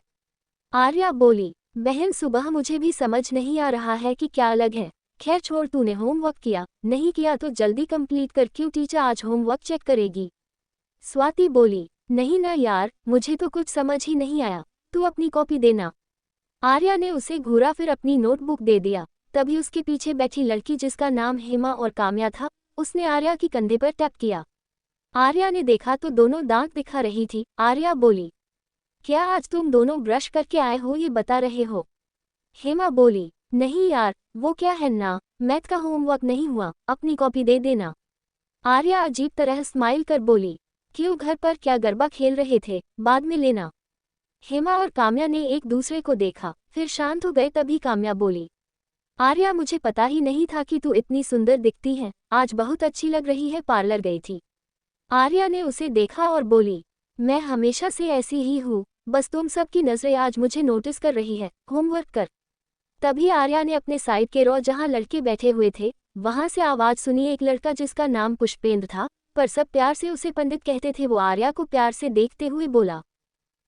[SPEAKER 1] आर्या बोली, बहन सुबह मुझे भी समझ नहीं आ रहा है कि क्या अलग है। खैर छोड़, तूने होमवर्क किया नहीं किया तो जल्दी कंप्लीट कर, क्यों टीचर आज होमवर्क चेक करेगी। स्वाति बोली, नहीं ना यार, मुझे तो कुछ समझ ही नहीं आया, तू अपनी कॉपी देना। आर्या ने उसे घूरा, फिर अपनी नोटबुक दे दिया। तभी उसके पीछे बैठी लड़की जिसका नाम हेमा और काम्या था, उसने आर्या की कंधे पर टैप किया। आर्या ने देखा तो दोनों दांत दिखा रही थी। आर्या बोली, क्या आज तुम दोनों ब्रश करके आए हो, ये बता रहे हो। हेमा बोली, नहीं यार, वो क्या है ना, मैथ का होमवर्क नहीं हुआ, अपनी कॉपी दे देना। आर्या अजीब तरह स्माइल कर बोली, क्यों, घर पर क्या गरबा खेल रहे थे, बाद में लेना। हेमा और काम्या ने एक दूसरे को देखा, फिर शांत हो गए। तभी काम्या बोली, आर्या मुझे पता ही नहीं था कि तू इतनी सुंदर दिखती है, आज बहुत अच्छी लग रही है, पार्लर गई थी। आर्या ने उसे देखा और बोली, मैं हमेशा से ऐसी ही हूँ, बस तुम सबकी नजरें आज मुझे नोटिस कर रही है, होमवर्क कर। तभी आर्या ने अपने साइड के रो जहाँ लड़के बैठे हुए थे वहां से आवाज सुनी। एक लड़का जिसका नाम पुष्पेंद्र था, पर सब प्यार से उसे पंडित कहते थे, वो आर्या को प्यार से देखते हुए बोला,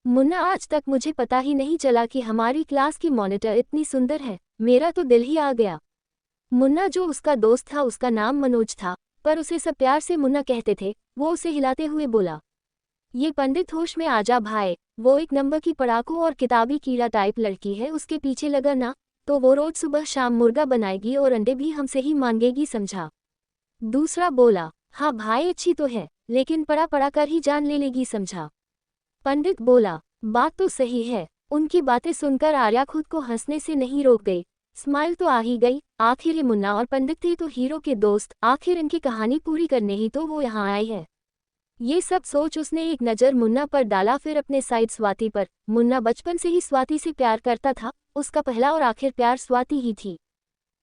[SPEAKER 1] मुन्ना, आज तक मुझे पता ही नहीं चला कि हमारी क्लास की मॉनिटर इतनी सुंदर है, मेरा तो दिल ही आ गया। मुन्ना जो उसका दोस्त था उसका नाम मनोज था, पर उसे सब प्यार से मुन्ना कहते थे। वो उसे हिलाते हुए बोला, ये पंडित होश में आजा भाई, वो एक नंबर की पढ़ाकू और किताबी कीड़ा टाइप लड़की है, उसके पीछे लगा ना तो वो रोज सुबह शाम मुर्गा बनाएगी और अंडे भी हमसे ही मांगेगी, समझा। दूसरा बोला, हाँ भाई अच्छी तो है, लेकिन पढ़ा पढ़ा कर ही जान ले लेगी, समझा। पंडित बोला, बात तो सही है। उनकी बातें सुनकर आर्या खुद को हंसने से नहीं रोक गई। स्माइल तो आ ही गई, आखिर ये मुन्ना और पंडित थे तो हीरो के दोस्त, आखिर इनकी कहानी पूरी करने ही तो वो यहाँ आए हैं। ये सब सोच उसने एक नज़र मुन्ना पर डाला, फिर अपने साइड स्वाति पर। मुन्ना बचपन से ही स्वाति से प्यार करता था, उसका पहला और आखिर प्यार स्वाति ही थी।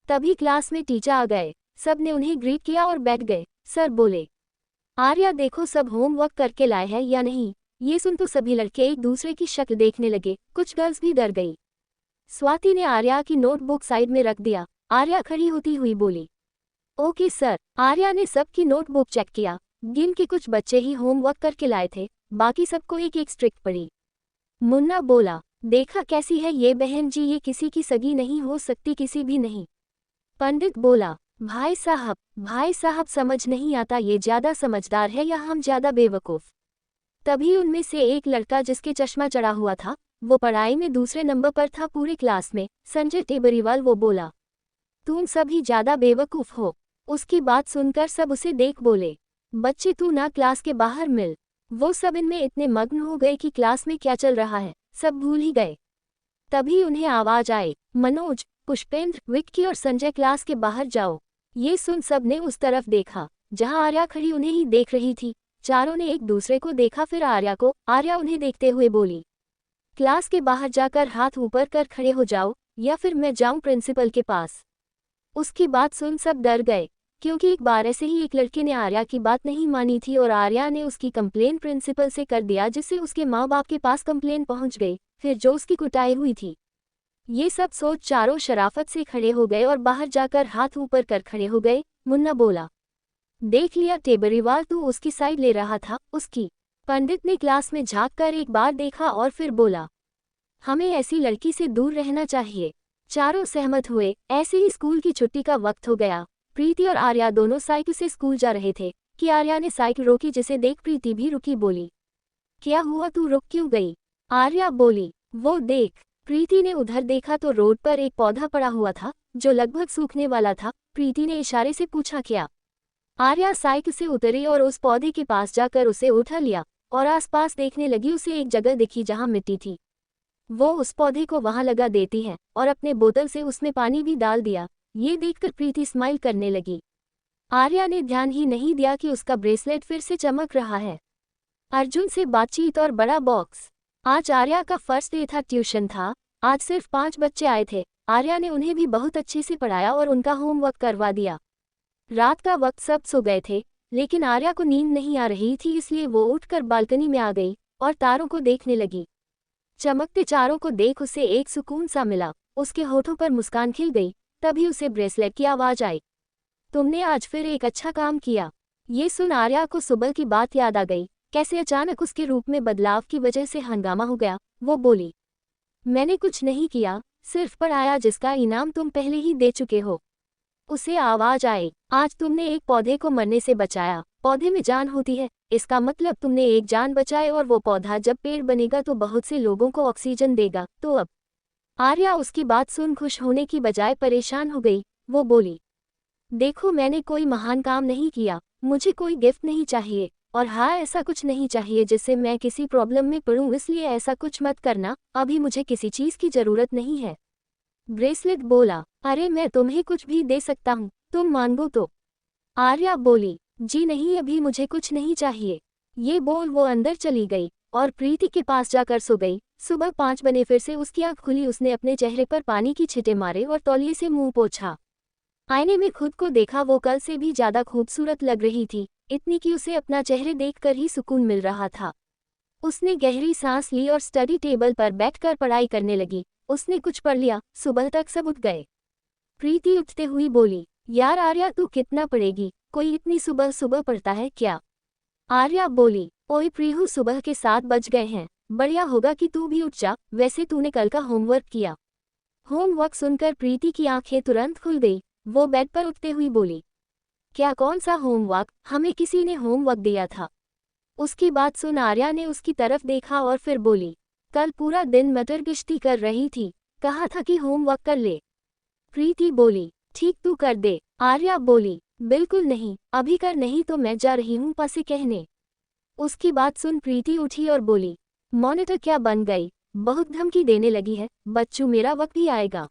[SPEAKER 1] तभी क्लास में टीचर आ गए, सब ने उन्हें ग्रीट किया और बैठ गए। सर बोले, आर्या देखो सब होमवर्क करके लाए हैं या नहीं। ये सुन तो सभी लड़के एक दूसरे की शक्ल देखने लगे, कुछ गर्ल्स भी डर गई। स्वाति ने आर्या की नोटबुक साइड में रख दिया। आर्या खड़ी होती हुई बोली, ओके सर। आर्या ने सबकी नोटबुक चेक किया, गिन के कुछ बच्चे ही होमवर्क करके लाए थे, बाकी सबको एक एक स्ट्रिक्ट पड़ी। मुन्ना बोला, देखा कैसी है ये बहन जी, ये किसी की सगी नहीं हो सकती, किसी भी नहीं। पंडित बोला, भाई साहब समझ नहीं आता, ये ज्यादा समझदार है या हम ज्यादा बेवकूफ। तभी उनमें से एक लड़का जिसके चश्मा चढ़ा हुआ था, वो पढ़ाई में दूसरे नंबर पर था पूरी क्लास में, संजय टेबरीवाल, वो बोला, तुम सभी ज्यादा बेवकूफ हो। उसकी बात सुनकर सब उसे देख बोले, बच्चे तू ना क्लास के बाहर मिल। वो सब इनमें इतने मग्न हो गए कि क्लास में क्या चल रहा है सब भूल ही गए। तभी उन्हें आवाज आई, मनोज, पुष्पेंद्र, विक्की और संजय क्लास के बाहर जाओ। ये सुन सब ने उस तरफ देखा जहां आर्या खड़ी उन्हें ही देख रही थी। चारों ने एक दूसरे को देखा, फिर आर्या को। आर्या उन्हें देखते हुए बोली, क्लास के बाहर जाकर हाथ ऊपर कर खड़े हो जाओ या फिर मैं जाऊं प्रिंसिपल के पास। उसकी बात सुन सब डर गए, क्योंकि एक बार ऐसे ही एक लड़के ने आर्या की बात नहीं मानी थी और आर्या ने उसकी कंप्लेन प्रिंसिपल से कर दिया, जिससे उसके माँ बाप के पास कंप्लेन पहुंच गई, फिर जो उसकी कुटाई हुई थी। ये सब सोच चारों शराफत से खड़े हो गए और बाहर जाकर हाथ ऊपर कर खड़े हो गए। मुन्ना बोला, देख लिया टेबरीवाल, तू उसकी साइड ले रहा था उसकी। पंडित ने क्लास में झांक कर एक बार देखा और फिर बोला, हमें ऐसी लड़की से दूर रहना चाहिए। चारों सहमत हुए। ऐसे ही स्कूल की छुट्टी का वक्त हो गया। प्रीति और आर्या दोनों साइकिल से स्कूल जा रहे थे कि आर्या ने साइकिल रोकी, जिसे देख प्रीति भी रुकी। बोली, क्या हुआ, तू रुक क्यों गई? आर्या बोली, वो देख। प्रीति ने उधर देखा तो रोड पर एक पौधा पड़ा हुआ था जो लगभग सूखने वाला था। प्रीति ने इशारे से पूछा, क्या? आर्या साइकिल से उतरी और उस पौधे के पास जाकर उसे उठा लिया और आसपास देखने लगी। उसे एक जगह दिखी जहां मिट्टी थी। वो उस पौधे को वहां लगा देती है और अपने बोतल से उसमें पानी भी डाल दिया। ये देखकर प्रीति स्माइल करने लगी। आर्या ने ध्यान ही नहीं दिया कि उसका ब्रेसलेट फिर से चमक रहा है। अर्जुन से बातचीत और बड़ा बॉक्स। आज आर्या का फर्स्ट डे था, ट्यूशन था। आज सिर्फ 5 बच्चे आए थे। आर्या ने उन्हें भी बहुत अच्छे से पढ़ाया और उनका होमवर्क करवा दिया। रात का वक्त सब सो गए थे, लेकिन आर्या को नींद नहीं आ रही थी, इसलिए वो उठकर बालकनी में आ गई और तारों को देखने लगी। चमकते चारों को देख उसे एक सुकून सा मिला। उसके होठों पर मुस्कान खिल गई। तभी उसे ब्रेसलेट की आवाज आई, तुमने आज फिर एक अच्छा काम किया। ये सुन आर्या को सुबह की बात याद आ गई, कैसे अचानक उसके रूप में बदलाव की वजह से हंगामा हो गया। वो बोली, मैंने कुछ नहीं किया, सिर्फ पढ़ाया जिसका इनाम तुम पहले ही दे चुके हो। उसे आवाज आई, आज तुमने एक पौधे को मरने से बचाया। पौधे में जान होती है, इसका मतलब तुमने एक जान बचाए और वो पौधा जब पेड़ बनेगा तो बहुत से लोगों को ऑक्सीजन देगा। तो अब? आर्या उसकी बात सुन खुश होने की बजाय परेशान हो गई। वो बोली, देखो, मैंने कोई महान काम नहीं किया, मुझे कोई गिफ्ट नहीं चाहिए, और हाँ, ऐसा कुछ नहीं चाहिए जिससे मैं किसी प्रॉब्लम में पड़ूं, इसलिए ऐसा कुछ मत करना। अभी मुझे किसी चीज की जरूरत नहीं है। ब्रेसलेट बोला, अरे मैं तुम्हें कुछ भी दे सकता हूँ, तुम मांगो तो। आर्या बोली, जी नहीं, अभी मुझे कुछ नहीं चाहिए। ये बोल वो अंदर चली गई और प्रीति के पास जाकर सो गई। सुबह 5 बजे फिर से उसकी आंख खुली। उसने अपने चेहरे पर पानी की छींटे मारे और तौलिए से मुंह पोंछा। आईने में खुद को देखा, वो कल से भी ज्यादा खूबसूरत लग रही थी, इतनी कि उसे अपना चेहरे देखकर ही सुकून मिल रहा था। उसने गहरी सांस ली और स्टडी टेबल पर बैठकर पढ़ाई करने लगी। उसने कुछ पढ़ लिया। सुबह तक सब उठ गए। प्रीति उठते हुई बोली, यार आर्या, तू कितना पढ़ेगी? कोई इतनी सुबह सुबह पढ़ता है क्या? आर्या बोली, ओए प्रीहू, सुबह के 7 बज गए हैं, बढ़िया होगा कि तू भी उठ जा। वैसे तूने कल का होमवर्क किया? होमवर्क सुनकर प्रीति की आंखें तुरंत खुल गई। वो बेड पर उठते हुई बोली, क्या? कौन सा होमवर्क? हमें किसी ने होमवर्क दिया था। उसकी बात सुन आर्या ने उसकी तरफ देखा और फिर बोली, कल पूरा दिन मटर गश्ती कर रही थी, कहा था कि होमवर्क कर ले। प्रीति बोली, ठीक, तू कर दे। आर्या बोली, बिल्कुल नहीं, अभी कर, नहीं तो मैं जा रही हूँ पासे कहने। उसकी बात सुन प्रीति उठी और बोली, मॉनिटर क्या बन गई? बहुत धमकी देने लगी है। बच्चू, मेरा वक्त भी आएगा।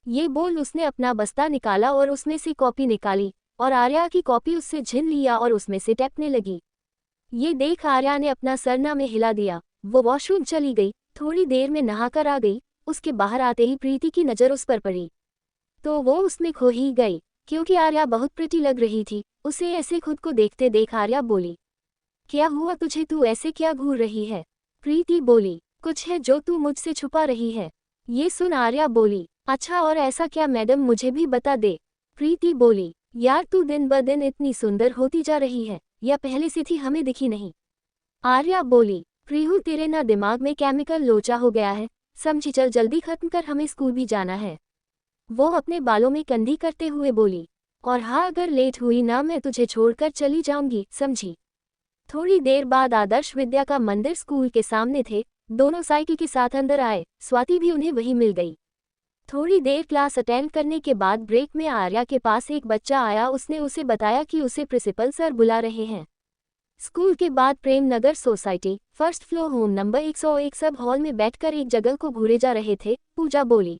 [SPEAKER 1] ये बोल उसने अपना बस्ता निकाला और उसमें से कॉपी निकाली और आर्या की कॉपी उससे छीन लिया और उसमें से टैपने लगी। ये देख आर्या ने अपना सरना में हिला दिया। वो वॉशरूम चली गई। थोड़ी देर में नहाकर आ गई। उसके बाहर आते ही प्रीति की नज़र उस पर पड़ी तो वो उसमें खो ही गई, क्योंकि आर्या बहुत प्रिटी लग रही थी। उसे ऐसे खुद को देखते देख आर्या बोली, क्या हुआ तुझे, तू ऐसे क्या घूर रही है? प्रीति बोली, कुछ है जो तू मुझसे छुपा रही है। ये सुन आर्या बोली, अच्छा, और ऐसा क्या मैडम, मुझे भी बता दे। प्रीति बोली, यार तू दिन ब दिन इतनी सुंदर होती जा रही है, या पहले से थी, हमें दिखी नहीं? आर्या बोली, प्रीहू, तेरे ना दिमाग में केमिकल लोचा हो गया है, समझी, चल जल्दी खत्म कर, हमें स्कूल भी जाना है। वो अपने बालों में कंधी करते हुए बोली, और हाँ, अगर लेट हुई ना मैं तुझे छोड़कर चली जाऊंगी, समझी। थोड़ी देर बाद आदर्श विद्या का मंदिर स्कूल के सामने थे। दोनों साइकिल के साथ अंदर आए। स्वाति भी उन्हें वहीं मिल गई। थोड़ी देर क्लास अटेंड करने के बाद ब्रेक में आर्या के पास एक बच्चा आया। उसने उसे बताया कि उसे प्रिंसिपल सर बुला रहे हैं। स्कूल के बाद Prem Nagar society first floor home number 101 सब हॉल में बैठकर एक जगल को घूरे जा रहे थे। पूजा बोली,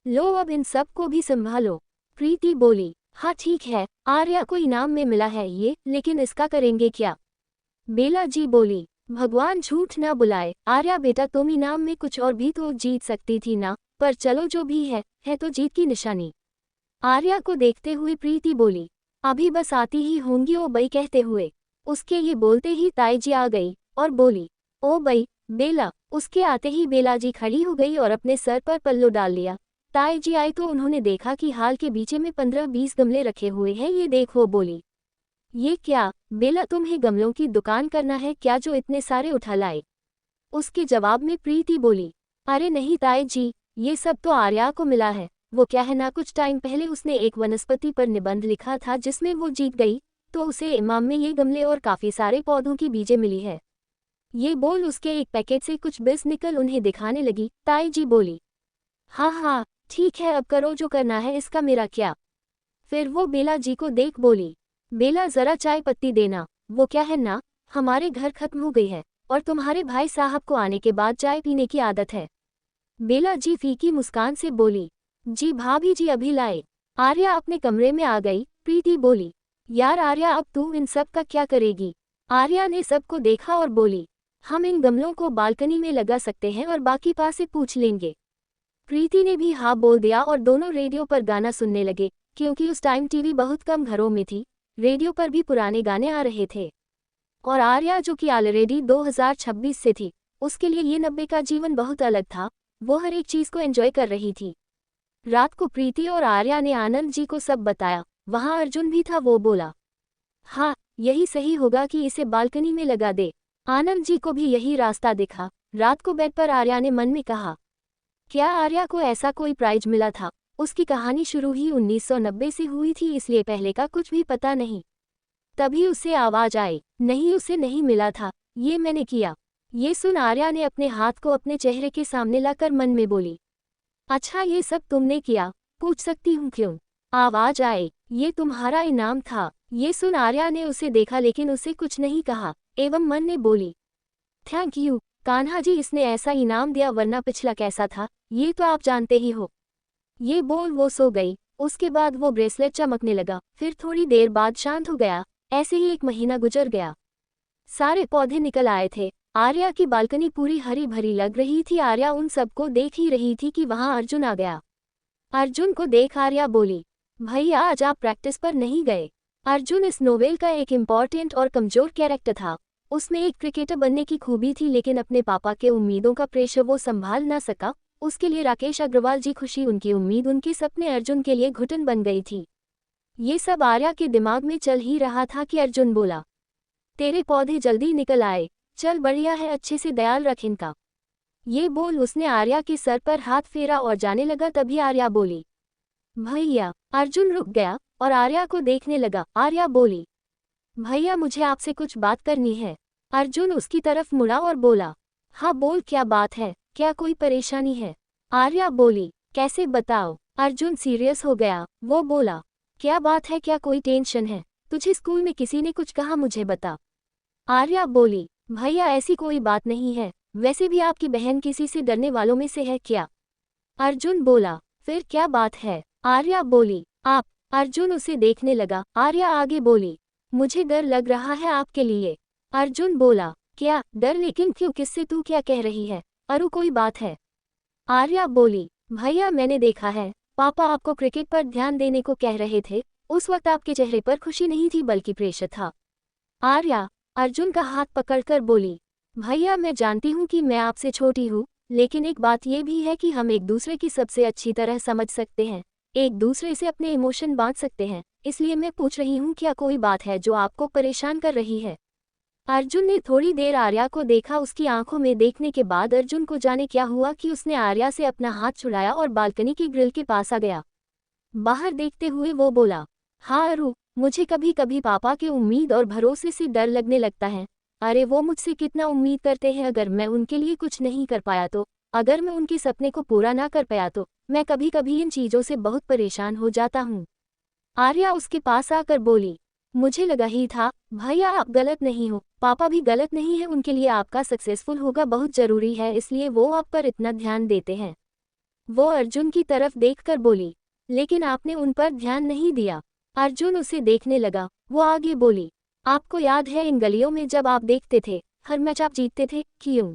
[SPEAKER 1] लो अब इन सब को भी संभालो। प्रीति बोली, हाँ ठीक है, आर्या को इनाम में मिला है ये, लेकिन इसका करेंगे क्या? बेला जी बोली, भगवान झूठ ना बुलाए, आर्या बेटा तुम इनाम में कुछ और भी तो जीत सकती थी ना, पर चलो जो भी है तो जीत की निशानी। आर्या को देखते हुए प्रीति बोली, अभी बस आती ही होंगी ओ बई। कहते हुए उसके ये बोलते ही ताई जी आ गई और बोली, ओ बई बेला। उसके आते ही बेला जी खड़ी हो गई और अपने सर पर पल्लू डाल लिया। ताई जी आई तो उन्होंने देखा कि हाल के बीचे में 15-20 गमले रखे हुए हैं। ये देख वो बोली, ये क्या बेला, तुम्हें गमलों की दुकान करना है क्या जो इतने सारे उठा लाए? उसके जवाब में प्रीति बोली, अरे नहीं ताई जी, ये सब तो आर्या को मिला है। वो क्या है ना, कुछ टाइम पहले उसने एक वनस्पति पर निबंध लिखा था जिसमें वो जीत गई, तो उसे इनाम में ये गमले और काफी सारे पौधों की बीजें मिली है। ये बोल उसके एक पैकेट से कुछ बिल्स निकल उन्हें दिखाने लगी। ताई जी बोली, हाँ हाँ ठीक है, अब करो जो करना है, इसका मेरा क्या। फिर वो बेला जी को देख बोली, बेला जरा चाय पत्ती देना। वो क्या है ना, हमारे घर खत्म हो गई है और तुम्हारे भाई साहब को आने के बाद चाय पीने की आदत है। बेला जी फीकी मुस्कान से बोली, जी भाभी जी अभी लाए। आर्या अपने कमरे में आ गई। प्रीति बोली, यार आर्या अब तू इन सब का क्या करेगी? आर्या ने सबको देखा और बोली, हम इन गमलों को बालकनी में लगा सकते हैं और बाकी पास से पूछ लेंगे। प्रीति ने भी हाँ बोल दिया और दोनों रेडियो पर गाना सुनने लगे, क्योंकि उस टाइम टीवी बहुत कम घरों में थी। रेडियो पर भी पुराने गाने आ रहे थे और आर्या जो कि ऑलरेडी 2026 से थी, उसके लिए ये 90 का जीवन बहुत अलग था। वो हर एक चीज को एंजॉय कर रही थी। रात को प्रीति और आर्या ने आनंद जी को सब बताया। वहां अर्जुन भी था। वो बोला, हाँ यही सही होगा कि इसे बालकनी में लगा दे। आनंद जी को भी यही रास्ता दिखा। रात को बेड पर आर्या ने मन में कहा, क्या आर्या को ऐसा कोई प्राइज मिला था? उसकी कहानी शुरू ही 1990 से हुई थी, इसलिए पहले का कुछ भी पता नहीं। तभी उसे आवाज आई, नहीं उसे नहीं मिला था, ये मैंने किया। ये सुन आर्या ने अपने हाथ को अपने चेहरे के सामने लाकर मन में बोली, अच्छा ये सब तुमने किया, पूछ सकती हूँ क्यों? आवाज आए, ये तुम्हारा इनाम था। ये सुन आर्या ने उसे देखा लेकिन उसे कुछ नहीं कहा एवं मन में बोली, थैंक यू कान्हा जी, इसने ऐसा इनाम दिया, वरना पिछला कैसा था ये तो आप जानते ही हो। ये बोल वो सो गई। उसके बाद वो ब्रेसलेट चमकने लगा, फिर थोड़ी देर बाद शांत हो गया। ऐसे ही 1 महीना गुजर गया। सारे पौधे निकल आए थे। आर्या की बालकनी पूरी हरी भरी लग रही थी। आर्या उन सबको देख ही रही थी कि वहां अर्जुन आ गया। अर्जुन को देख आर्या बोली, भैया आज आप प्रैक्टिस पर नहीं गए? अर्जुन इस नोवेल का एक इम्पॉर्टेंट और कमजोर कैरेक्टर था। उसमें एक क्रिकेटर बनने की खूबी थी, लेकिन अपने पापा के उम्मीदों का प्रेशर वो संभाल ना सका। उसके लिए राकेश अग्रवाल जी खुशी, उनकी उम्मीद, उनके सपने अर्जुन के लिए घुटन बन गई थी। ये सब आर्या के दिमाग में चल ही रहा था कि अर्जुन बोला, तेरे पौधे जल्दी निकल आए, चल बढ़िया है, अच्छे से ख्याल रख इनका। ये बोल उसने आर्या के सर पर हाथ फेरा और जाने लगा। तभी आर्या बोली, भैया। अर्जुन रुक गया और आर्या को देखने लगा। आर्या बोली, भैया मुझे आपसे कुछ बात करनी है। अर्जुन उसकी तरफ मुड़ा और बोला, हाँ बोल, क्या बात है, क्या कोई परेशानी है? आर्या बोली, कैसे बताओ? अर्जुन सीरियस हो गया। वो बोला, क्या बात है, क्या कोई टेंशन है? तुझे स्कूल में किसी ने कुछ कहा, मुझे बता। आर्या बोली, भैया ऐसी कोई बात नहीं है, वैसे भी आपकी बहन किसी से डरने वालों में से है क्या? अर्जुन बोला, फिर क्या बात है? आर्या बोली, आप। अर्जुन उसे देखने लगा। आर्या आगे बोली, मुझे डर लग रहा है आपके लिए। अर्जुन बोला, क्या डर? लेकिन क्यों, किससे, तू क्या कह रही है? अरु कोई बात है? आर्या बोली, भैया मैंने देखा है, पापा आपको क्रिकेट पर ध्यान देने को कह रहे थे। उस वक्त आपके चेहरे पर खुशी नहीं थी बल्कि प्रेशर था। आर्या अर्जुन का हाथ पकड़कर बोली, भैया मैं जानती हूँ कि मैं आपसे छोटी हूँ, लेकिन एक बात ये भी है कि हम एक दूसरे की सबसे अच्छी तरह समझ सकते हैं, एक दूसरे से अपने इमोशन बांट सकते हैं। इसलिए मैं पूछ रही हूँ, क्या कोई बात है जो आपको परेशान कर रही है? अर्जुन ने थोड़ी देर आर्या को देखा। उसकी आंखों में देखने के बाद अर्जुन को जाने क्या हुआ कि उसने आर्या से अपना हाथ छुड़ाया और बालकनी की ग्रिल के पास आ गया। बाहर देखते हुए वो बोला, हाँ अरु, मुझे कभी कभी पापा के उम्मीद और भरोसे से डर लगने लगता है। अरे वो मुझसे कितना उम्मीद करते हैं, अगर मैं उनके लिए कुछ नहीं कर पाया तो, अगर मैं उनके सपने को पूरा ना कर पाया तो मैं कभी कभी इन चीज़ों से बहुत परेशान हो जाता हूँ। आर्या उसके पास आकर बोली, मुझे लगा ही था। भैया आप गलत नहीं हो, पापा भी गलत नहीं है, उनके लिए आपका सक्सेसफुल होगा बहुत जरूरी है, इसलिए वो आप पर इतना ध्यान देते हैं। वो अर्जुन की तरफ देखकर बोली। लेकिन आपने उन पर ध्यान नहीं दिया। अर्जुन उसे देखने लगा। वो आगे बोली। आपको याद है इन गलियों में जब आप देखते थे हर मैच आप जीतते थे, क्यों?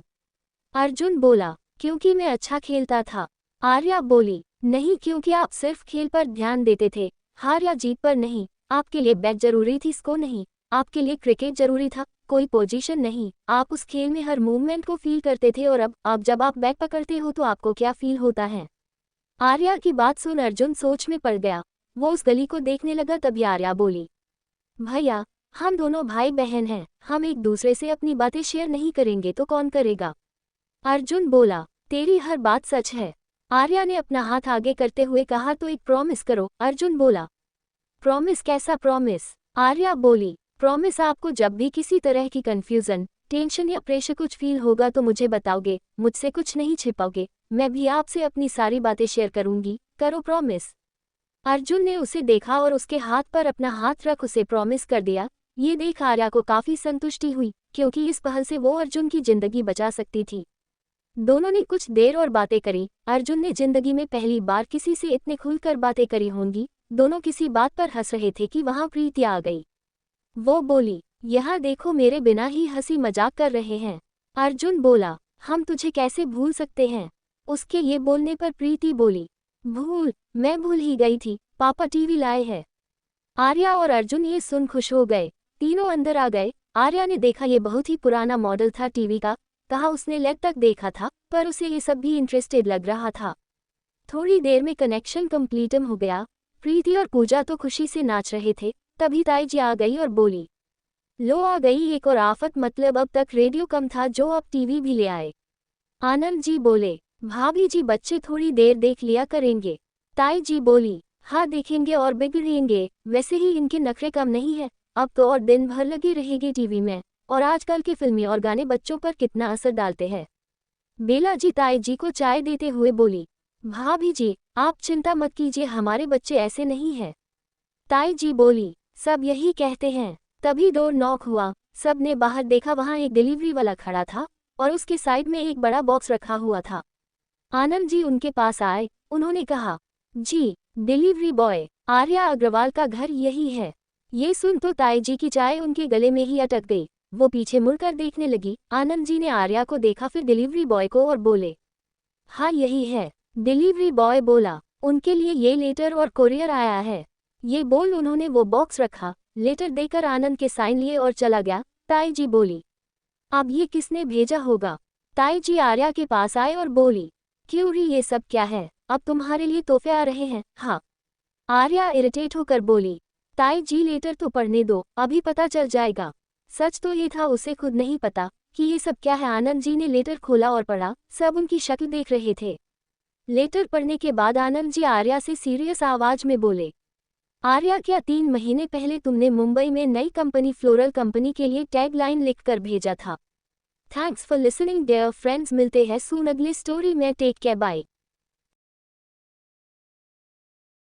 [SPEAKER 1] अर्जुन बोला। क्योंकि मैं अच्छा खेलता था। आर्या बोली। नहीं, क्योंकि आप सिर्फ खेल पर ध्यान देते थे, हार या जीत पर नहीं। आपके लिए बैट जरूरी थी, स्कोर नहीं। आपके लिए क्रिकेट जरूरी था, कोई पोजीशन नहीं। आप उस खेल में हर मूवमेंट को फील करते थे, और अब जब आप बैट पकड़ते हो तो आपको क्या फील होता है? आर्या की बात सुन अर्जुन सोच में पड़ गया। वो उस गली को देखने लगा, तभी आर्या बोली। भैया, हम दोनों भाई बहन हैं, हम एक दूसरे से अपनी बातें शेयर नहीं करेंगे तो कौन करेगा? अर्जुन बोला। तेरी हर बात सच है। आर्या ने अपना हाथ आगे करते हुए कहा, तो एक प्रॉमिस करो। अर्जुन बोला। प्रॉमिस? कैसा प्रॉमिस? आर्या बोली। प्रॉमिस, आपको जब भी किसी तरह की कंफ्यूजन, टेंशन या प्रेशर कुछ फील होगा तो मुझे बताओगे, मुझसे कुछ नहीं छिपाओगे, मैं भी आपसे अपनी सारी बातें शेयर करूंगी, करो प्रॉमिस। अर्जुन ने उसे देखा और उसके हाथ पर अपना हाथ रख उसे प्रॉमिस कर दिया। ये देख आर्या को काफी संतुष्टि हुई, क्योंकि इस पहल से वो अर्जुन की जिंदगी बचा सकती थी। दोनों ने कुछ देर और बातें करी। अर्जुन ने जिंदगी में पहली बार किसी से इतने खुलकर बातें करी होंगी। दोनों किसी बात पर हंस रहे थे कि वहां प्रीति आ गई। वो बोली, यहाँ देखो, मेरे बिना ही हंसी मजाक कर रहे हैं। अर्जुन बोला। हम तुझे कैसे भूल सकते हैं? उसके ये बोलने पर प्रीति बोली। मैं भूल ही गई थी, पापा टीवी लाए हैं। आर्या और अर्जुन ये सुन खुश हो गए। तीनों अंदर आ गए। आर्या ने देखा ये बहुत ही पुराना मॉडल था टीवी का। कहा उसने लेग तक देखा था, पर उसे ये सब भी इंटरेस्टेड लग रहा था। थोड़ी देर में कनेक्शन कंप्लीटम हो गया। प्रीति और पूजा तो खुशी से नाच रहे थे। तभी ताई जी आ गई और बोली, लो आ गई एक और आफत, मतलब अब तक रेडियो कम था जो अब टीवी भी ले आए। आनंद जी बोले, भाभी जी बच्चे थोड़ी देर देख लिया करेंगे। ताई जी बोली, हाँ देखेंगे और बिगड़ेंगे, वैसे ही इनके नखरे कम नहीं है, अब तो और दिन भर लगी रहेगी टीवी में। और आजकल के फिल्में और गाने बच्चों पर कितना असर डालते हैं। बेला जी ताई जी को चाय देते हुए बोली, भाभी जी आप चिंता मत कीजिए, हमारे बच्चे ऐसे नहीं हैं। ताई जी बोली, सब यही कहते हैं। तभी डोर नॉक हुआ। सब ने बाहर देखा, वहां एक डिलीवरी वाला खड़ा था और उसके साइड में एक बड़ा बॉक्स रखा हुआ था। आनंद जी उनके पास आए। उन्होंने कहा, जी डिलीवरी बॉय, आर्या अग्रवाल का घर यही है। ये सुन तो ताई जी की चाय उनके गले में ही अटक गई। वो पीछे मुड़कर देखने लगी। आनंद जी ने आर्या को देखा, फिर डिलीवरी बॉय को, और बोले, हाँ यही है। डिलीवरी बॉय बोला, उनके लिए ये लेटर और कोरियर आया है। ये बोल उन्होंने वो बॉक्स रखा, लेटर देकर आनंद के साइन लिए और चला गया। ताई जी बोली, अब ये किसने भेजा होगा? ताई जी आर्या के पास आए और बोली, क्यों री ये सब क्या है? अब तुम्हारे लिए तोहफे आ रहे हैं? हाँ। आर्या इरिटेट होकर बोली, ताई जी लेटर तो पढ़ने दो, अभी पता चल जाएगा। सच तो ये था, उसे खुद नहीं पता कि ये सब क्या है। आनंद जी ने लेटर खोला और पढ़ा। सब उनकी शक्ल देख रहे थे। लेटर पढ़ने के बाद आनंद जी आर्या से सीरियस आवाज में बोले, आर्या क्या 3 महीने पहले तुमने मुंबई में नई कंपनी फ्लोरल कंपनी के लिए टैगलाइन लिखकर भेजा था? Thanks for listening dear friends, मिलते हैं सून अगली स्टोरी में। Take care, bye.